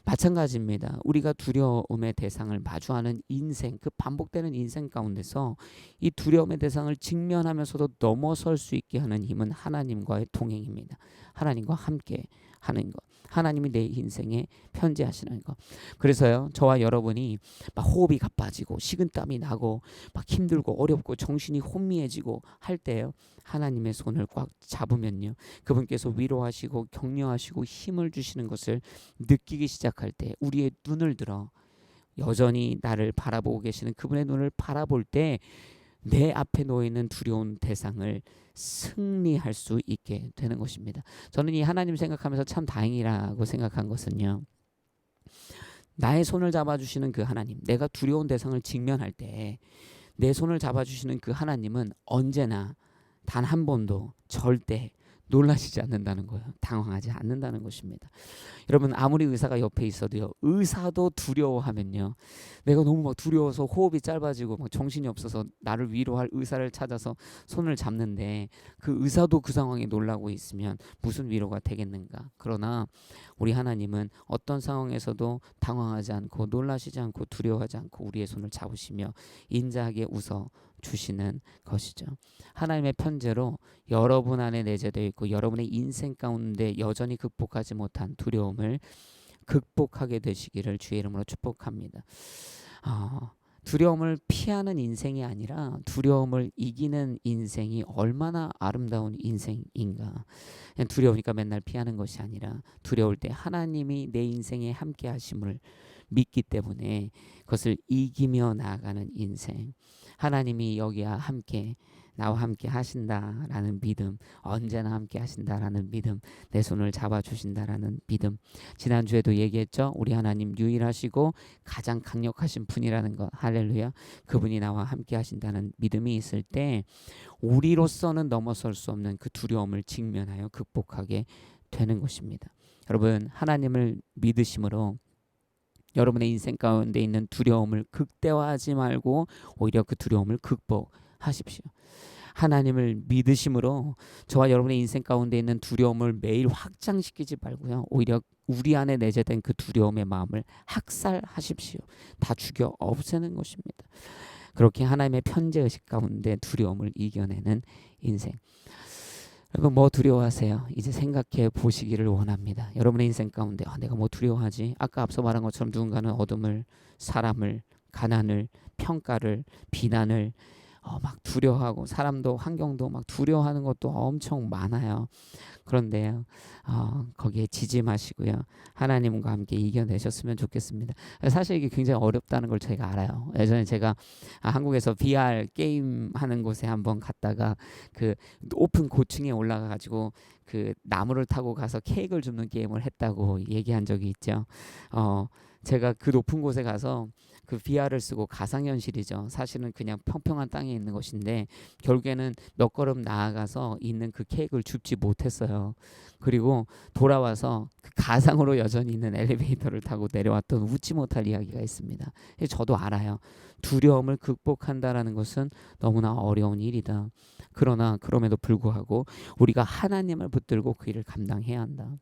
Speaker 1: 마찬가지입니다. 우리가 두려움의 대상을 마주하는 인생, 그 반복되는 인생 가운데서 이 두려움의 대상을 직면하면서도 넘어설 수 있게 하는 힘은 하나님과의 동행입니다. 하나님과 함께 하는 것. 하나님이 내 인생에 편지하시는 것. 그래서요, 저와 여러분이 막 호흡이 가빠지고 식은땀이 나고 막 힘들고 어렵고 정신이 혼미해지고 할 때요, 하나님의 손을 꽉 잡으면요, 그분께서 위로하시고 격려하시고 힘을 주시는 것을 느끼기 시작할 때 우리의 눈을 들어 여전히 나를 바라보고 계시는 그분의 눈을 바라볼 때 내 앞에 놓여있는 두려운 대상을 승리할 수 있게 되는 것입니다. 저는 이 하나님 생각하면서 참 다행이라고 생각한 것은요, 나의 손을 잡아주시는 그 하나님, 내가 두려운 대상을 직면할 때 내 손을 잡아주시는 그 하나님은 언제나 단 한 번도 절대 놀라시지 않는다는 거예요. 당황하지 않는다는 것입니다. 여러분 아무리 의사가 옆에 있어도요, 의사도 두려워하면요, 내가 너무 막 두려워서 호흡이 짧아지고 막 정신이 없어서 나를 위로할 의사를 찾아서 손을 잡는데 그 의사도 그 상황에 놀라고 있으면 무슨 위로가 되겠는가. 그러나 우리 하나님은 어떤 상황에서도 당황하지 않고 놀라시지 않고 두려워하지 않고 우리의 손을 잡으시며 인자하게 웃어 주시는 것이죠. 하나님의 편재로 여러분 안에 내재되어 있고 여러분의 인생 가운데 여전히 극복하지 못한 두려움을 극복하게 되시기를 주의 이름으로 축복합니다. 두려움을 피하는 인생이 아니라 두려움을 이기는 인생이 얼마나 아름다운 인생인가. 그냥 두려우니까 맨날 피하는 것이 아니라 두려울 때 하나님이 내 인생에 함께 하심을 믿기 때문에 그것을 이기며 나아가는 인생. 하나님이 여기와 함께 나와 함께 하신다라는 믿음, 언제나 함께 하신다라는 믿음, 내 손을 잡아주신다라는 믿음. 지난주에도 얘기했죠. 우리 하나님 유일하시고 가장 강력하신 분이라는 것. 할렐루야. 그분이 나와 함께 하신다는 믿음이 있을 때 우리로서는 넘어설 수 없는 그 두려움을 직면하여 극복하게 되는 것입니다. 여러분, 하나님을 믿으심으로 여러분의 인생 가운데 있는 두려움을 극대화하지 말고 오히려 그 두려움을 극복하십시오. 하나님을 믿으심으로 저와 여러분의 인생 가운데 있는 두려움을 매일 확장시키지 말고요. 오히려 우리 안에 내재된 그 두려움의 마음을 학살하십시오. 다 죽여 없애는 것입니다. 그렇게 하나님의 편재의식 가운데 두려움을 이겨내는 인생. 여러분, 뭐 두려워하세요? 이제 생각해 보시기를 원합니다. 여러분의 인생 가운데 내가 뭐 두려워하지? 아까 앞서 말한 것처럼 누군가는 어둠을, 사람을, 가난을, 평가를, 비난을 막 두려워하고 사람도 환경도 막 두려워하는 것도 엄청 많아요. 그런데요, 거기에 지지 마시고요. 하나님과 함께 이겨내셨으면 좋겠습니다. 사실 이게 굉장히 어렵다는 걸 제가 알아요. 예전에 제가 한국에서 VR 게임 하는 곳에 한번 갔다가 그 높은 고층에 올라가 가지고 그 나무를 타고 가서 케이크를 줍는 게임을 했다고 얘기한 적이 있죠. 제가 그 높은 곳에 가서 그 VR을 쓰고 가상현실이죠. 사실은 그냥 평평한 땅에 있는 것인데 결국에는 몇 걸음 나아가서 있는 그 케이크를 줍지 못했어요. 그리고 돌아와서 그 가상으로 여전히 있는 엘리베이터를 타고 내려왔던 웃지 못할 이야기가 있습니다. 저도 알아요. 두려움을 극복한다라는 것은 너무나 어려운 일이다. 그러나 그럼에도 불구하고 우리가 하나님을 붙들고 그 일을 감당해야 한다.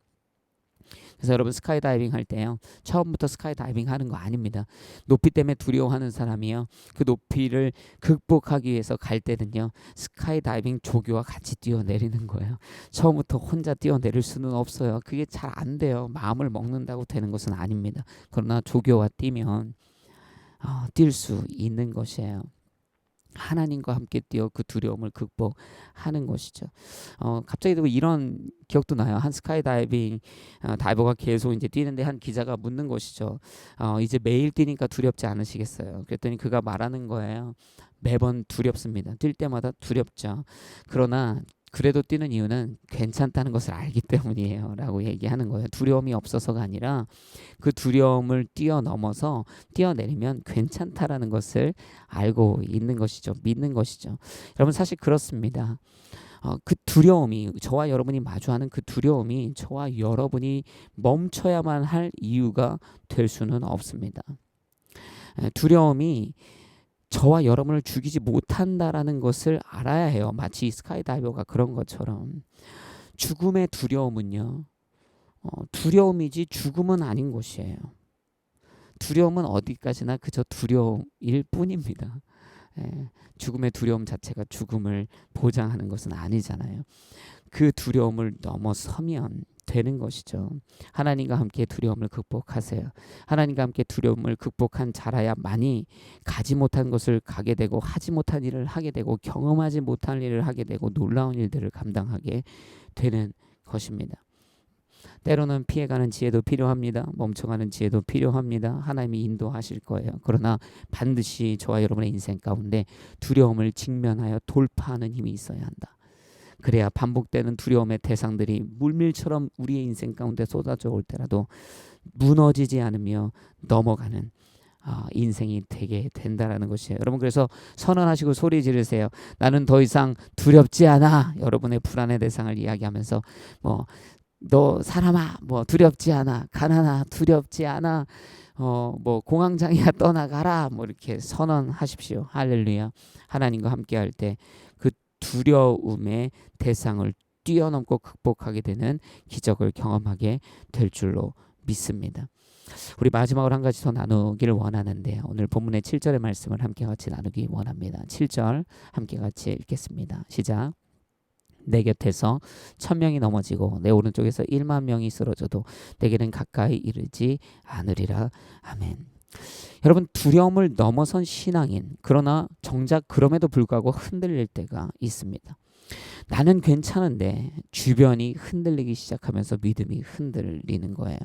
Speaker 1: 그래서 여러분, 스카이다이빙 할 때요, 처음부터 스카이다이빙 하는 거 아닙니다. 높이 때문에 두려워하는 사람이요, 그 높이를 극복하기 위해서 갈 때는요, 스카이다이빙 조교와 같이 뛰어내리는 거예요. 처음부터 혼자 뛰어내릴 수는 없어요. 그게 잘 안 돼요. 마음을 먹는다고 되는 것은 아닙니다. 그러나 조교와 뛰면 뛸 수 있는 것이에요. 하나님과 함께 뛰어 그 두려움을 극복하는 것이죠. 갑자기 또 이런 기억도 나요. 한 스카이다이빙 다이버가 계속 이제 뛰는데 한 기자가 묻는 것이죠. 이제 매일 뛰니까 두렵지 않으시겠어요? 그랬더니 그가 말하는 거예요. 매번 두렵습니다. 뛸 때마다 두렵죠. 그러나 그래도 뛰는 이유는 괜찮다는 것을 알기 때문이에요 라고 얘기하는 거예요. 두려움이 없어서가 아니라 그 두려움을 뛰어넘어서 뛰어내리면 괜찮다라는 것을 알고 있는 것이죠. 믿는 것이죠. 여러분, 사실 그렇습니다. 그 두려움이, 저와 여러분이 마주하는 그 두려움이 저와 여러분이 멈춰야만 할 이유가 될 수는 없습니다. 두려움이 저와 여러분을 죽이지 못한다라는 것을 알아야 해요. 마치 스카이다이버가 그런 것처럼. 죽음의 두려움은요, 두려움이지 죽음은 아닌 것이에요. 두려움은 어디까지나 그저 두려움일 뿐입니다. 죽음의 두려움 자체가 죽음을 보장하는 것은 아니잖아요. 그 두려움을 넘어서면 되는 것이죠. 하나님과 함께 두려움을 극복하세요. 하나님과 함께 두려움을 극복한 자라야만이 가지 못한 것을 가게 되고 하지 못한 일을 하게 되고 경험하지 못한 일을 하게 되고 놀라운 일들을 감당하게 되는 것입니다. 때로는 피해가는 지혜도 필요합니다. 멈춰가는 지혜도 필요합니다. 하나님이 인도하실 거예요. 그러나 반드시 저와 여러분의 인생 가운데 두려움을 직면하여 돌파하는 힘이 있어야 한다. 그래야 반복되는 두려움의 대상들이 물밀처럼 우리의 인생 가운데 쏟아져 올 때라도 무너지지 않으며 넘어가는 인생이 되게 된다라는 것이에요. 여러분, 그래서 선언하시고 소리 지르세요. 나는 더 이상 두렵지 않아. 여러분의 불안의 대상을 이야기하면서 너 사람아, 두렵지 않아. 가난아, 두렵지 않아. 공황장애야, 떠나가라. 이렇게 선언하십시오. 할렐루야. 하나님과 함께 할 때 그 두려움의 대상을 뛰어넘고 극복하게 되는 기적을 경험하게 될 줄로 믿습니다. 우리 마지막으로 한 가지 더 나누기를 원하는데, 오늘 본문의 7절의 말씀을 함께 같이 나누기 원합니다. 7절 함께 같이 읽겠습니다. 시작. 내 곁에서 1000명이 넘어지고 내 오른쪽에서 1만 명이 쓰러져도 내게는 가까이 이르지 않으리라. 아멘. 여러분, 두려움을 넘어선 신앙인, 그러나 정작 그럼에도 불구하고 흔들릴 때가 있습니다. 나는 괜찮은데 주변이 흔들리기 시작하면서 믿음이 흔들리는 거예요.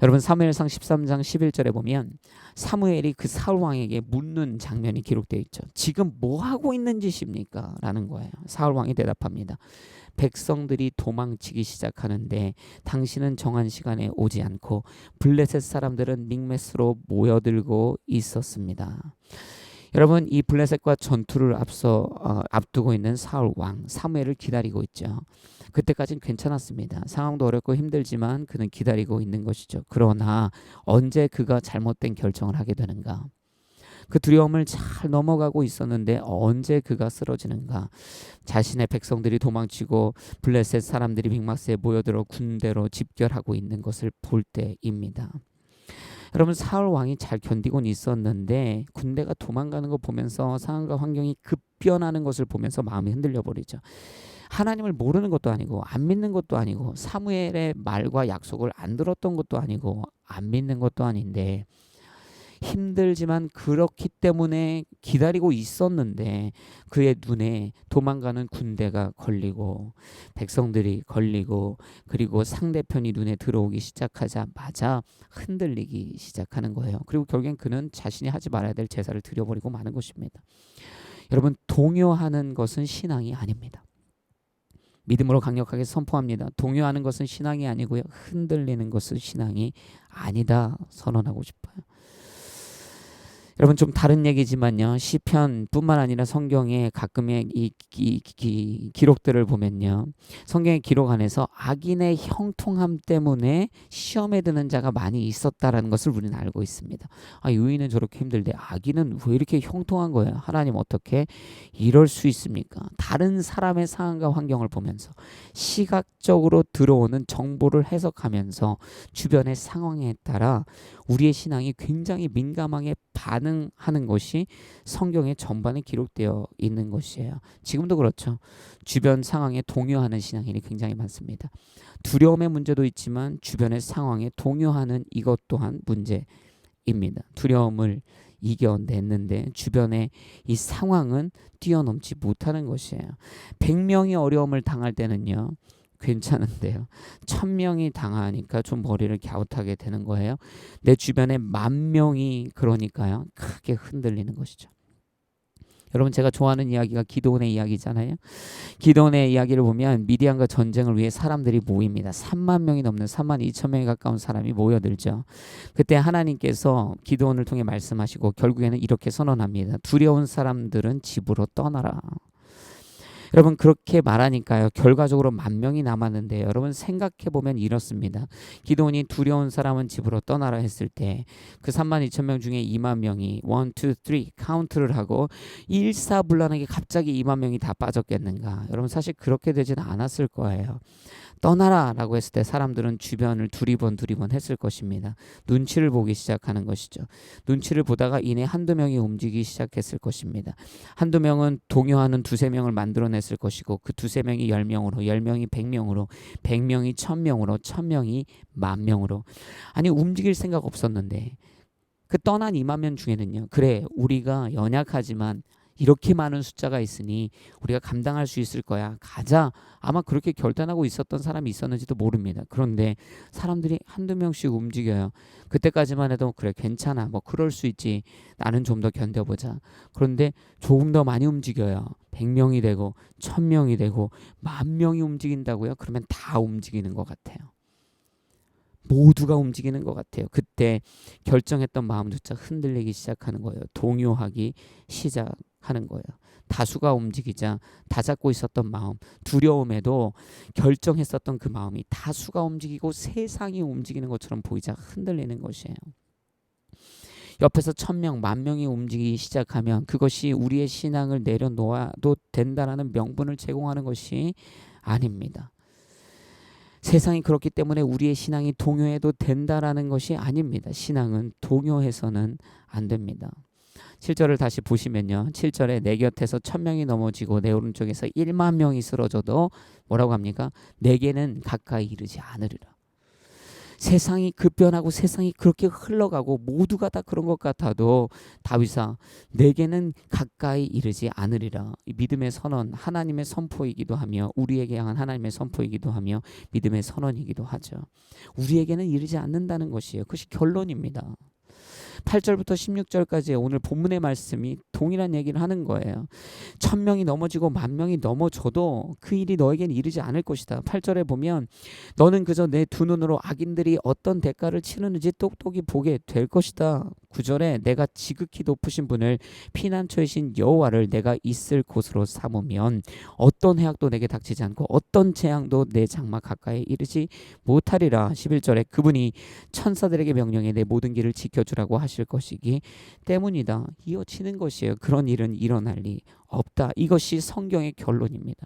Speaker 1: 여러분, 사무엘상 13장 11절에 보면 사무엘이 그 사울 왕에게 묻는 장면이 기록되어 있죠. 지금 뭐 하고 있는 짓입니까? 라는 거예요. 사울 왕이 대답합니다. 백성들이 도망치기 시작하는데 당신은 정한 시간에 오지 않고 블레셋 사람들은 믹메스로 모여들고 있었습니다. 여러분, 이 블레셋과 전투를 앞두고 있는 사울 왕 사무엘을 기다리고 있죠. 그때까지는 괜찮았습니다. 상황도 어렵고 힘들지만 그는 기다리고 있는 것이죠. 그러나 언제 그가 잘못된 결정을 하게 되는가? 그 두려움을 잘 넘어가고 있었는데 언제 그가 쓰러지는가? 자신의 백성들이 도망치고 블레셋 사람들이 믹마스에 모여들어 군대로 집결하고 있는 것을 볼 때입니다. 여러분, 사울 왕이 잘 견디곤 있었는데 군대가 도망가는 거 보면서 상황과 환경이 급변하는 것을 보면서 마음이 흔들려 버리죠. 하나님을 모르는 것도 아니고 안 믿는 것도 아니고 사무엘의 말과 약속을 안 들었던 것도 아니고 안 믿는 것도 아닌데 힘들지만 그렇기 때문에 기다리고 있었는데 그의 눈에 도망가는 군대가 걸리고 백성들이 걸리고 그리고 상대편이 눈에 들어오기 시작하자마자 흔들리기 시작하는 거예요. 그리고 결국엔 그는 자신이 하지 말아야 될 제사를 드려버리고 마는 것입니다. 여러분, 동요하는 것은 신앙이 아닙니다. 믿음으로 강력하게 선포합니다. 동요하는 것은 신앙이 아니고요. 흔들리는 것은 신앙이 아니다 선언하고 싶어요. 여러분, 좀 다른 얘기지만요. 시편뿐만 아니라 성경의 가끔의 이 기록들을 보면요. 성경의 기록 안에서 악인의 형통함 때문에 시험에 드는 자가 많이 있었다라는 것을 우리는 알고 있습니다. 유인은 저렇게 힘들대. 악인은 왜 이렇게 형통한 거예요? 하나님 어떻게 이럴 수 있습니까? 다른 사람의 상황과 환경을 보면서 시각적으로 들어오는 정보를 해석하면서 주변의 상황에 따라 우리의 신앙이 굉장히 민감하게 반응하는 것이 성경의 전반에 기록되어 있는 것이에요. 지금도 그렇죠. 주변 상황에 동요하는 신앙인이 굉장히 많습니다. 두려움의 문제도 있지만 주변의 상황에 동요하는 이것 또한 문제입니다. 두려움을 이겨냈는데 주변의 이 상황은 뛰어넘지 못하는 것이에요. 100명이 어려움을 당할 때는요. 괜찮은데요. 1000명이 당하니까 좀 머리를 갸웃하게 되는 거예요. 내 주변에 10,000명이 그러니까요. 크게 흔들리는 것이죠. 여러분, 제가 좋아하는 이야기가 기드온의 이야기잖아요. 기드온의 이야기를 보면 미디안과 전쟁을 위해 사람들이 모입니다. 3만 명이 넘는 32,000명에 가까운 사람이 모여들죠. 그때 하나님께서 기드온을 통해 말씀하시고 결국에는 이렇게 선언합니다. 두려운 사람들은 집으로 떠나라. 여러분, 그렇게 말하니까요. 결과적으로 10,000명이 남았는데 여러분 생각해보면 이렇습니다. 기드온이 두려운 사람은 집으로 떠나라 했을 때 그 32,000명 중에 20,000명이 1, 2, 3 카운트를 하고 일사불란하게 갑자기 20,000명이 다 빠졌겠는가? 여러분, 사실 그렇게 되지는 않았을 거예요. 떠나라 라고 했을 때 사람들은 주변을 두리번 했을 것입니다. 눈치를 보기 시작하는 것이죠. 눈치를 보다가 이내 한두 명이 움직이기 시작했을 것입니다. 한두 명은 동요하는 두세 명을 만들어냈을 것이고 그 두세 명이 10명으로 10명이 100명으로 100명이 1000명으로 1000명이 10,000명으로 아니 움직일 생각 없었는데 그 떠난 20,000명 중에는요. 그래 우리가 연약하지만 이렇게 많은 숫자가 있으니 우리가 감당할 수 있을 거야. 가자. 아마 그렇게 결단하고 있었던 사람이 있었는지도 모릅니다. 그런데 사람들이 한두 명씩 움직여요. 그때까지만 해도 그래 괜찮아. 뭐 그럴 수 있지. 나는 좀 더 견뎌보자. 그런데 조금 더 많이 움직여요. 100명이 되고 1000명이 되고 10,000명이 움직인다고요? 그러면 다 움직이는 것 같아요. 모두가 움직이는 것 같아요. 그때 결정했던 마음조차 흔들리기 시작하는 거예요. 동요하기 시작하는 거예요. 다수가 움직이자 다 잡고 있었던 마음, 두려움에도 결정했었던 그 마음이 다수가 움직이고 세상이 움직이는 것처럼 보이자 흔들리는 것이에요. 옆에서 1,000명, 10,000명이 움직이기 시작하면 그것이 우리의 신앙을 내려놓아도 된다라는 명분을 제공하는 것이 아닙니다. 세상이 그렇기 때문에 우리의 신앙이 동요해도 된다라는 것이 아닙니다. 신앙은 동요해서는 안 됩니다. 7절을 다시 보시면요. 7절에 내 곁에서 1,000명이 넘어지고 내 오른쪽에서 10,000명이 쓰러져도 뭐라고 합니까? 내게는 가까이 이르지 않으리라. 세상이 급변하고 세상이 그렇게 흘러가고 모두가 다 그런 것 같아도 다윗아 내게는 가까이 이르지 않으리라. 이 믿음의 선언, 하나님의 선포이기도 하며 우리에게 향한 하나님의 선포이기도 하며 믿음의 선언이기도 하죠. 우리에게는 이르지 않는다는 것이에요. 그것이 결론입니다. 8절부터 16절까지 오늘 본문의 말씀이 동일한 얘기를 하는 거예요. 1000명이 넘어지고 10,000명이 넘어져도 그 일이 너에게는 이르지 않을 것이다. 8절에 보면 너는 그저 내 두 눈으로 악인들이 어떤 대가를 치르는지 똑똑히 보게 될 것이다. 9절에 내가 지극히 높으신 분을 피난처이신 여호와를 내가 있을 곳으로 삼으면 어떤 해악도 내게 닥치지 않고 어떤 재앙도 내 장막 가까이 이르지 못하리라. 11절에 그분이 천사들에게 명령해 내 모든 길을 지켜주라고 하실 것이기 때문이다. 이어지는 것이에요. 그런 일은 일어날 리 없다. 이것이 성경의 결론입니다.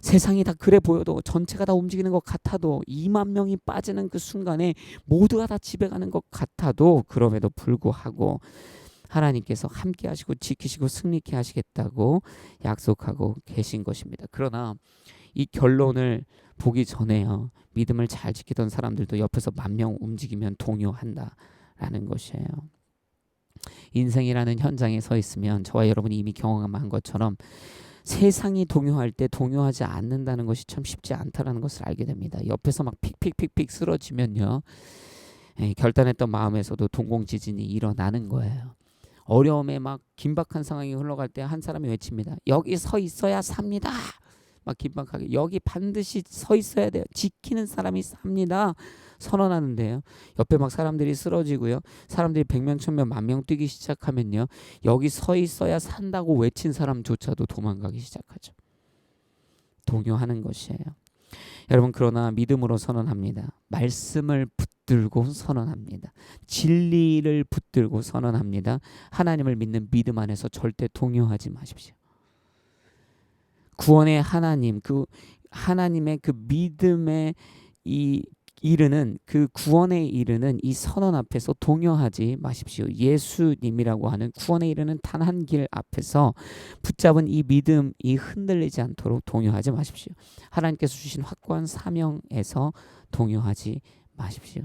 Speaker 1: 세상이 다 그래 보여도 전체가 다 움직이는 것 같아도 2만 명이 빠지는 그 순간에 모두가 다 집에 가는 것 같아도 그럼에도 불구하고 하나님께서 함께 하시고 지키시고 승리케 하시겠다고 약속하고 계신 것입니다. 그러나 이 결론을 보기 전에요. 믿음을 잘 지키던 사람들도 옆에서 10,000명 움직이면 동요한다라는 것이에요. 인생이라는 현장에 서 있으면 저와 여러분이 이미 경험한 것처럼 세상이 동요할 때 동요하지 않는다는 것이 참 쉽지 않다는 것을 알게 됩니다. 옆에서 막 픽픽픽픽 쓰러지면요. 결단했던 마음에서도 동공지진이 일어나는 거예요. 어려움에 막 긴박한 상황이 흘러갈 때 한 사람이 외칩니다. 여기 서 있어야 삽니다. 막 긴박하게 여기 반드시 서 있어야 돼요. 지키는 사람이 삽니다. 선언하는데요. 옆에 막 사람들이 쓰러지고요. 사람들이 100명, 1000명, 10,000명 뛰기 시작하면요. 여기 서 있어야 산다고 외친 사람조차도 도망가기 시작하죠. 동요하는 것이에요. 여러분 그러나 믿음으로 선언합니다. 말씀을 붙들고 선언합니다. 진리를 붙들고 선언합니다. 하나님을 믿는 믿음 안에서 절대 동요하지 마십시오. 구원의 하나님, 그 하나님의 그 믿음의 이 이르는 그 구원에 이르는 이 선언 앞에서 동요하지 마십시오. 예수님이라고 하는 구원에 이르는 단 한 길 앞에서 붙잡은 이 믿음이 흔들리지 않도록 동요하지 마십시오. 하나님께서 주신 확고한 사명에서 동요하지 마십시오.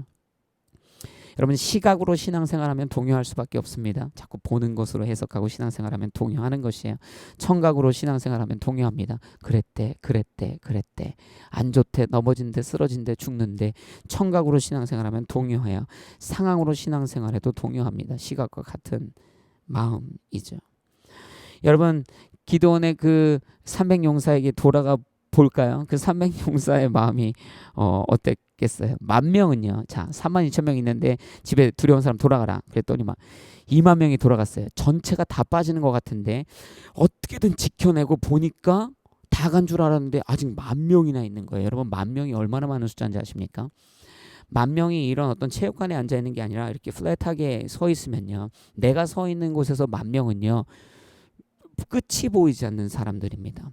Speaker 1: 여러분 시각으로 신앙생활하면 동요할 수밖에 없습니다. 자꾸 보는 것으로 해석하고 신앙생활하면 동요하는 것이에요. 청각으로 신앙생활하면 동요합니다. 그랬대 안 좋대 넘어진대 쓰러진대 죽는데 청각으로 신앙생활하면 동요해요. 상황으로 신앙생활해도 동요합니다. 시각과 같은 마음이죠. 여러분 기도원의 그 300용사에게 돌아가 볼까요? 그 300용사의 마음이 어땠겠어요? 10,000명은요. 자, 32,000명 있는데 집에 두려운 사람 돌아가라. 그랬더니 막 2만 명이 돌아갔어요. 전체가 다 빠지는 것 같은데 어떻게든 지켜내고 보니까 다 간 줄 알았는데 아직 10,000명이나 있는 거예요. 여러분 10,000명이 얼마나 많은 숫자인지 아십니까? 10,000명이 이런 어떤 체육관에 앉아 있는 게 아니라 이렇게 플랫하게 서 있으면요. 내가 서 있는 곳에서 10,000명은요. 끝이 보이지 않는 사람들입니다.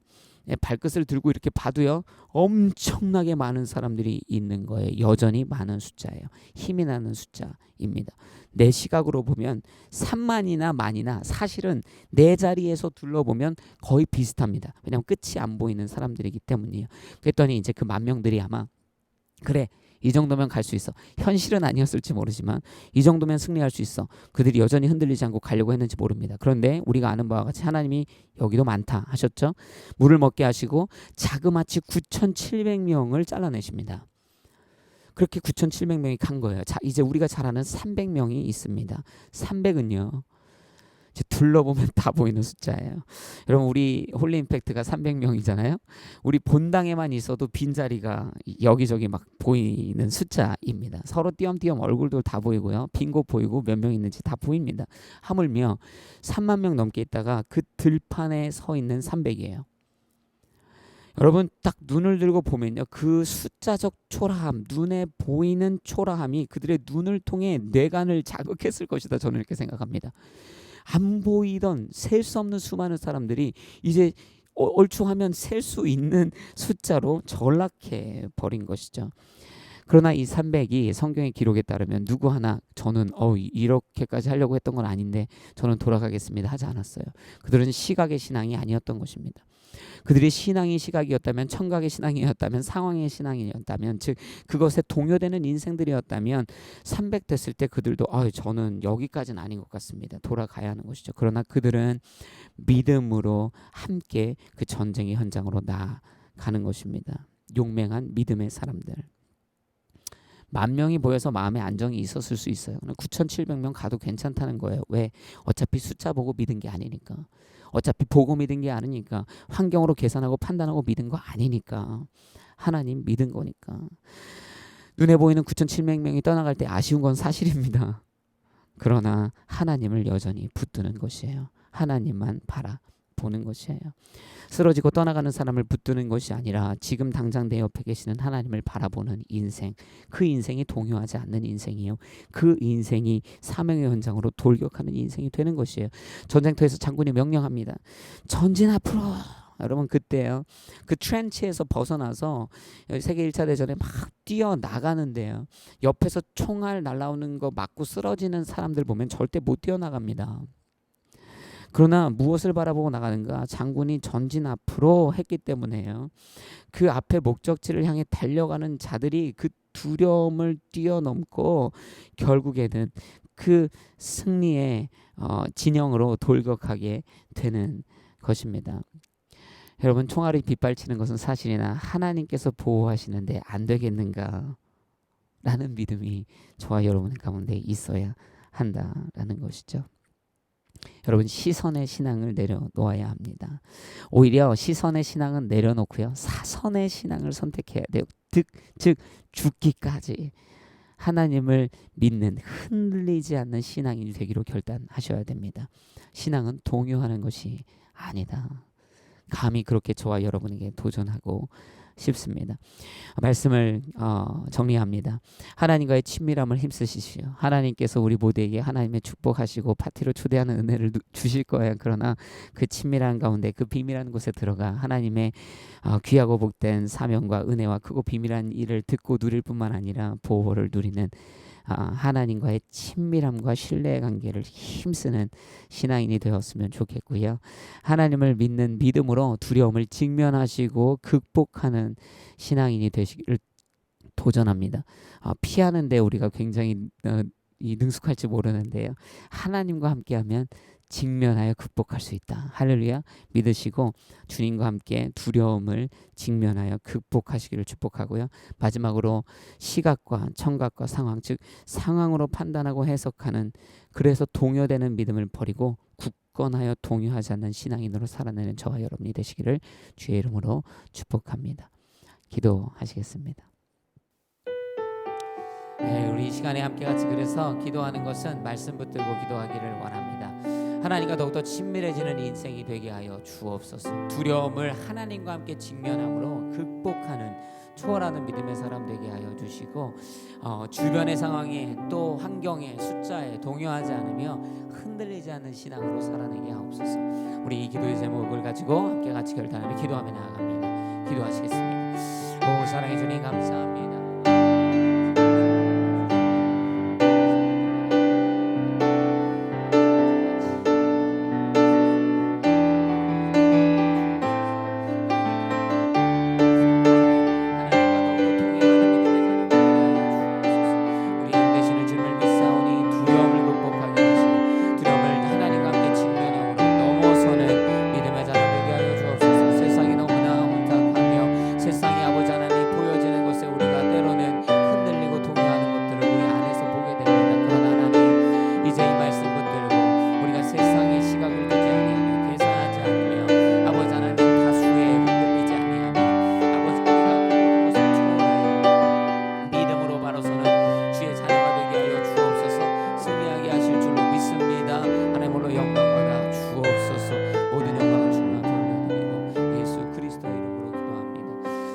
Speaker 1: 발끝을 들고 이렇게 봐도요 엄청나게 많은 사람들이 있는 거예요. 여전히 많은 숫자예요. 힘이 나는 숫자입니다. 내 시각으로 보면 3만이나 만이나 사실은 내 자리에서 둘러보면 거의 비슷합니다. 왜냐하면 끝이 안 보이는 사람들이기 때문이에요. 그랬더니 이제 그 10,000명들이 아마 그래 이 정도면 갈 수 있어. 현실은 아니었을지 모르지만 이 정도면 승리할 수 있어. 그들이 여전히 흔들리지 않고 가려고 했는지 모릅니다. 그런데 우리가 아는 바와 같이 하나님이 여기도 많다 하셨죠. 물을 먹게 하시고 자그마치 9,700명을 잘라내십니다. 그렇게 9,700명이 간 거예요. 자, 이제 우리가 잘 아는 300명이 있습니다. 300은요. 이제 둘러보면 다 보이는 숫자예요. 여러분 우리 홀리 임팩트가 300명이잖아요. 우리 본당에만 있어도 빈자리가 여기저기 막 보이는 숫자입니다. 서로 띄엄띄엄 얼굴도 다 보이고요. 빈 곳 보이고 몇 명 있는지 다 보입니다. 하물며 3만 명 넘게 있다가 그 들판에 서 있는 300이에요. 여러분 딱 눈을 들고 보면요. 그 숫자적 초라함, 눈에 보이는 초라함이 그들의 눈을 통해 뇌관을 자극했을 것이다. 저는 이렇게 생각합니다. 안 보이던 셀 수 없는 수많은 사람들이 이제 얼추 하면 셀 수 있는 숫자로 전락해 버린 것이죠. 그러나 이 300이 성경의 기록에 따르면 누구 하나 저는 이렇게까지 하려고 했던 건 아닌데 저는 돌아가겠습니다 하지 않았어요. 그들은 시각의 신앙이 아니었던 것입니다. 그들의 신앙이 시각이었다면, 청각의 신앙이었다면, 상황의 신앙이었다면, 즉 그것에 동요되는 인생들이었다면 300 됐을 때 그들도 저는 여기까지는 아닌 것 같습니다. 돌아가야 하는 것이죠. 그러나 그들은 믿음으로 함께 그 전쟁의 현장으로 나아가는 것입니다. 용맹한 믿음의 사람들. 10,000명이 모여서 마음의 안정이 있었을 수 있어요. 9,700명 가도 괜찮다는 거예요. 왜? 어차피 숫자 보고 믿은 게 아니니까. 어차피 보고 믿은 게 아니니까. 환경으로 계산하고 판단하고 믿은 거 아니니까. 하나님 믿은 거니까. 눈에 보이는 9,700명이 떠나갈 때 아쉬운 건 사실입니다. 그러나 하나님을 여전히 붙드는 것이에요. 하나님만 바라보는 것이에요. 쓰러지고 떠나가는 사람을 붙드는 것이 아니라 지금 당장 내 옆에 계시는 하나님을 바라보는 인생, 그 인생이 동요하지 않는 인생이에요. 그 인생이 사명의 현장으로 돌격하는 인생이 되는 것이에요. 전쟁터에서 장군이 명령합니다. 전진 앞으로. 여러분 그때요. 그 트렌치에서 벗어나서 세계 1차 대전에 막 뛰어나가는데요. 옆에서 총알 날아오는 거 맞고 쓰러지는 사람들 보면 절대 못 뛰어나갑니다. 그러나 무엇을 바라보고 나가는가? 장군이 전진 앞으로 했기 때문에요. 그 앞에 목적지를 향해 달려가는 자들이 그 두려움을 뛰어넘고 결국에는 그 승리의 진영으로 돌격하게 되는 것입니다. 여러분 총알이 빗발치는 것은 사실이나 하나님께서 보호하시는데 안 되겠는가? 라는 믿음이 저와 여러분 가운데 있어야 한다라는 것이죠. 여러분 시선의 신앙을 내려놓아야 합니다. 오히려 시선의 신앙은 내려놓고요. 사선의 신앙을 선택해야 돼요. 즉 죽기까지 하나님을 믿는 흔들리지 않는 신앙이 되기로 결단하셔야 됩니다. 신앙은 동요하는 것이 아니다. 감히 그렇게 저와 여러분에게 도전하고 싶습니다. 말씀을 정리합니다. 하나님과의 친밀함을 힘쓰십시오. 하나님께서 우리 모두에게 하나님의 축복하시고 파티로 초대하는 은혜를 주실 거예요. 그러나 그 친밀한 가운데 그 비밀한 곳에 들어가 하나님의 귀하고 복된 사명과 은혜와 크고 비밀한 일을 듣고 누릴 뿐만 아니라 보호를 누리는 하나님과의 친밀함과 신뢰의 관계를 힘쓰는 신앙인이 되었으면 좋겠고요. 하나님을 믿는 믿음으로 두려움을 직면하시고 극복하는 신앙인이 되시기를 도전합니다. 피하는데 우리가 굉장히 능숙할지 모르는데요. 하나님과 함께하면 직면하여 극복할 수 있다. 할렐루야. 믿으시고 주님과 함께 두려움을 직면하여 극복하시기를 축복하고요. 마지막으로 시각과 청각과 상황, 즉 상황으로 판단하고 해석하는, 그래서 동요되는 믿음을 버리고 굳건하여 동요하지 않는 신앙인으로 살아내는 저와 여러분이 되시기를 주의 이름으로 축복합니다. 기도하시겠습니다. 네, 우리 이 시간에 함께 같이 그래서 기도하는 것은 말씀 붙들고 기도하기를 원합니다. 하나님과 더욱더 친밀해지는 인생이 되게 하여 주옵소서. 두려움을 하나님과 함께 직면함으로 극복하는 초월하는 믿음의 사람 되게 하여 주시고 주변의 상황에 또 환경에 숫자에 동요하지 않으며 흔들리지 않는 신앙으로 살아내게 하옵소서. 우리 이 기도의 제목을 가지고 함께 같이 결단하며 기도하며 나아갑니다. 기도하시겠습니다. 오 사랑해 주님 감사합니다.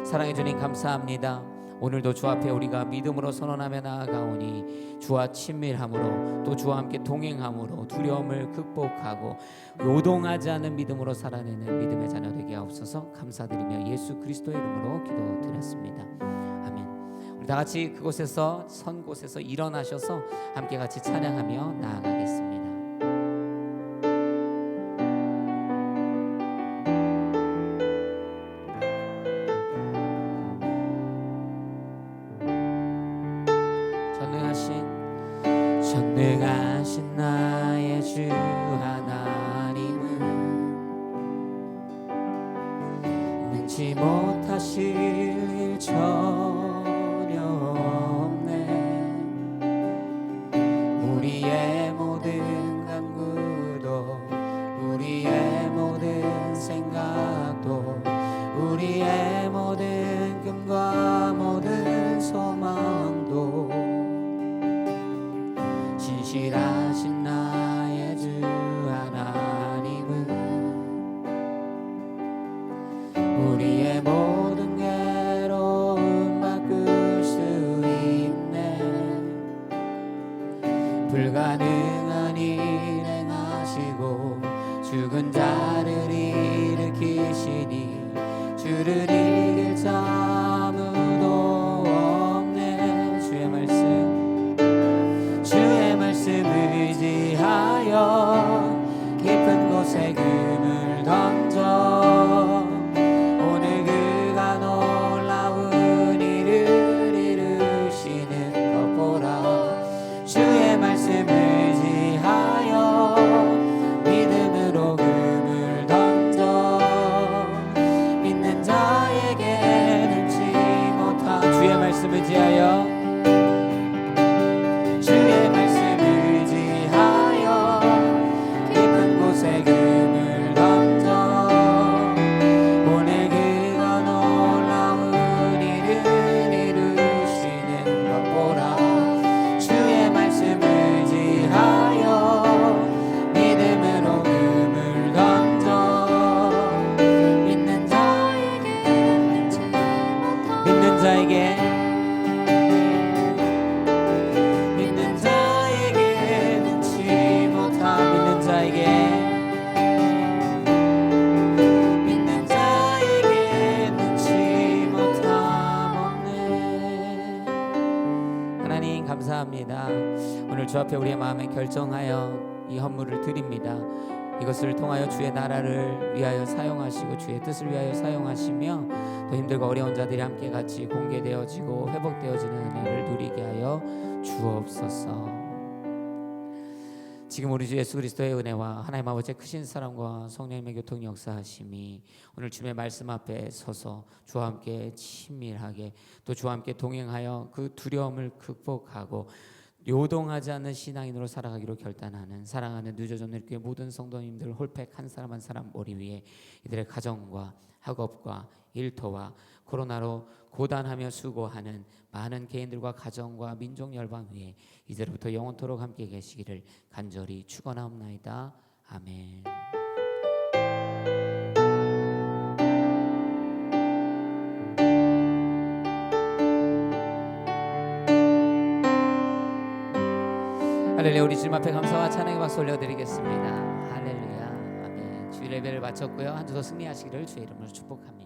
Speaker 1: 사랑해 주님 감사합니다. 오늘도 주 앞에 우리가 믿음으로 선언하며 나아가오니 주와 친밀함으로 또 주와 함께 동행함으로 두려움을 극복하고 요동하지 않는 믿음으로 살아내는 믿음의 자녀 되게 하옵소서. 감사드리며 예수 그리스도의 이름으로 기도드렸습니다. 아멘. 우리 다 같이 그곳에서 선 곳에서 일어나셔서 함께 같이 찬양하며 나아가겠습니다. 전능하신 나의 주 하나님은 능치 못하실 일 전혀 없네. 우리의 모든 간구도 우리의 모든 생각도 우리의 모든 꿈과 모든 소망도 신실하신 나의 주 하나님은 우리의 모든 괴로움 바꿀 수 있네. 불가능한 일 행하시고 죽은 자를 일으키시니 주를 이길 자 아무도 없네. 주의 말씀 의지하여 깊은 곳에 금을 던져 오늘 그가 놀라운 일을 이루시는 것 보라. 주의 말씀 의지하여 믿음으로 금을 던져 믿는 자에게 능치 못한 주의 말씀 의지하여 주의 말씀 의지하여 깊은 곳에 금을 던져 오늘 그가 놀라운 일을 이루시는 것 보라. 주의 말씀 의지하여 믿음으로 금을 던져 믿는 자에게 감사합니다. 오늘 주 앞에 우리의 마음에 결정하여 이 헌물을 드립니다. 이것을 통하여 주의 나라를 위하여 사용하시고 주의 뜻을 위하여 사용하시며 또 힘들고 어려운 자들이 함께 같이 공개되어지고 회복되어지는 은혜를 누리게 하여 주옵소서. 지금 우리 주 예수 그리스도의 은혜와 하나님 아버지의 크신 사랑과 성령님의 교통 역사하심이 오늘 주의 말씀 앞에 서서 주와 함께 친밀하게 또 주와 함께 동행하여 그 두려움을 극복하고 요동하지 않는 신앙인으로 살아가기로 결단하는 사랑하는 뉴저존 교회 모든 성도님들 홀팩 한 사람 한 사람 머리 위에 이들의 가정과 학업과 일터와 코로나로 고단하며 수고하는 많은 개인들과 가정과 민족 열방 위에 이제부터 영원토록 함께 계시기를 간절히 축원하옵나이다. 아멘. 할렐루야. 우리 주님 앞에 감사와 찬양의 박수 올려드리겠습니다. 할렐루야. 아멘. 주일 예배를 마쳤고요. 한 주 더 승리하시기를 주의 이름으로 축복합니다.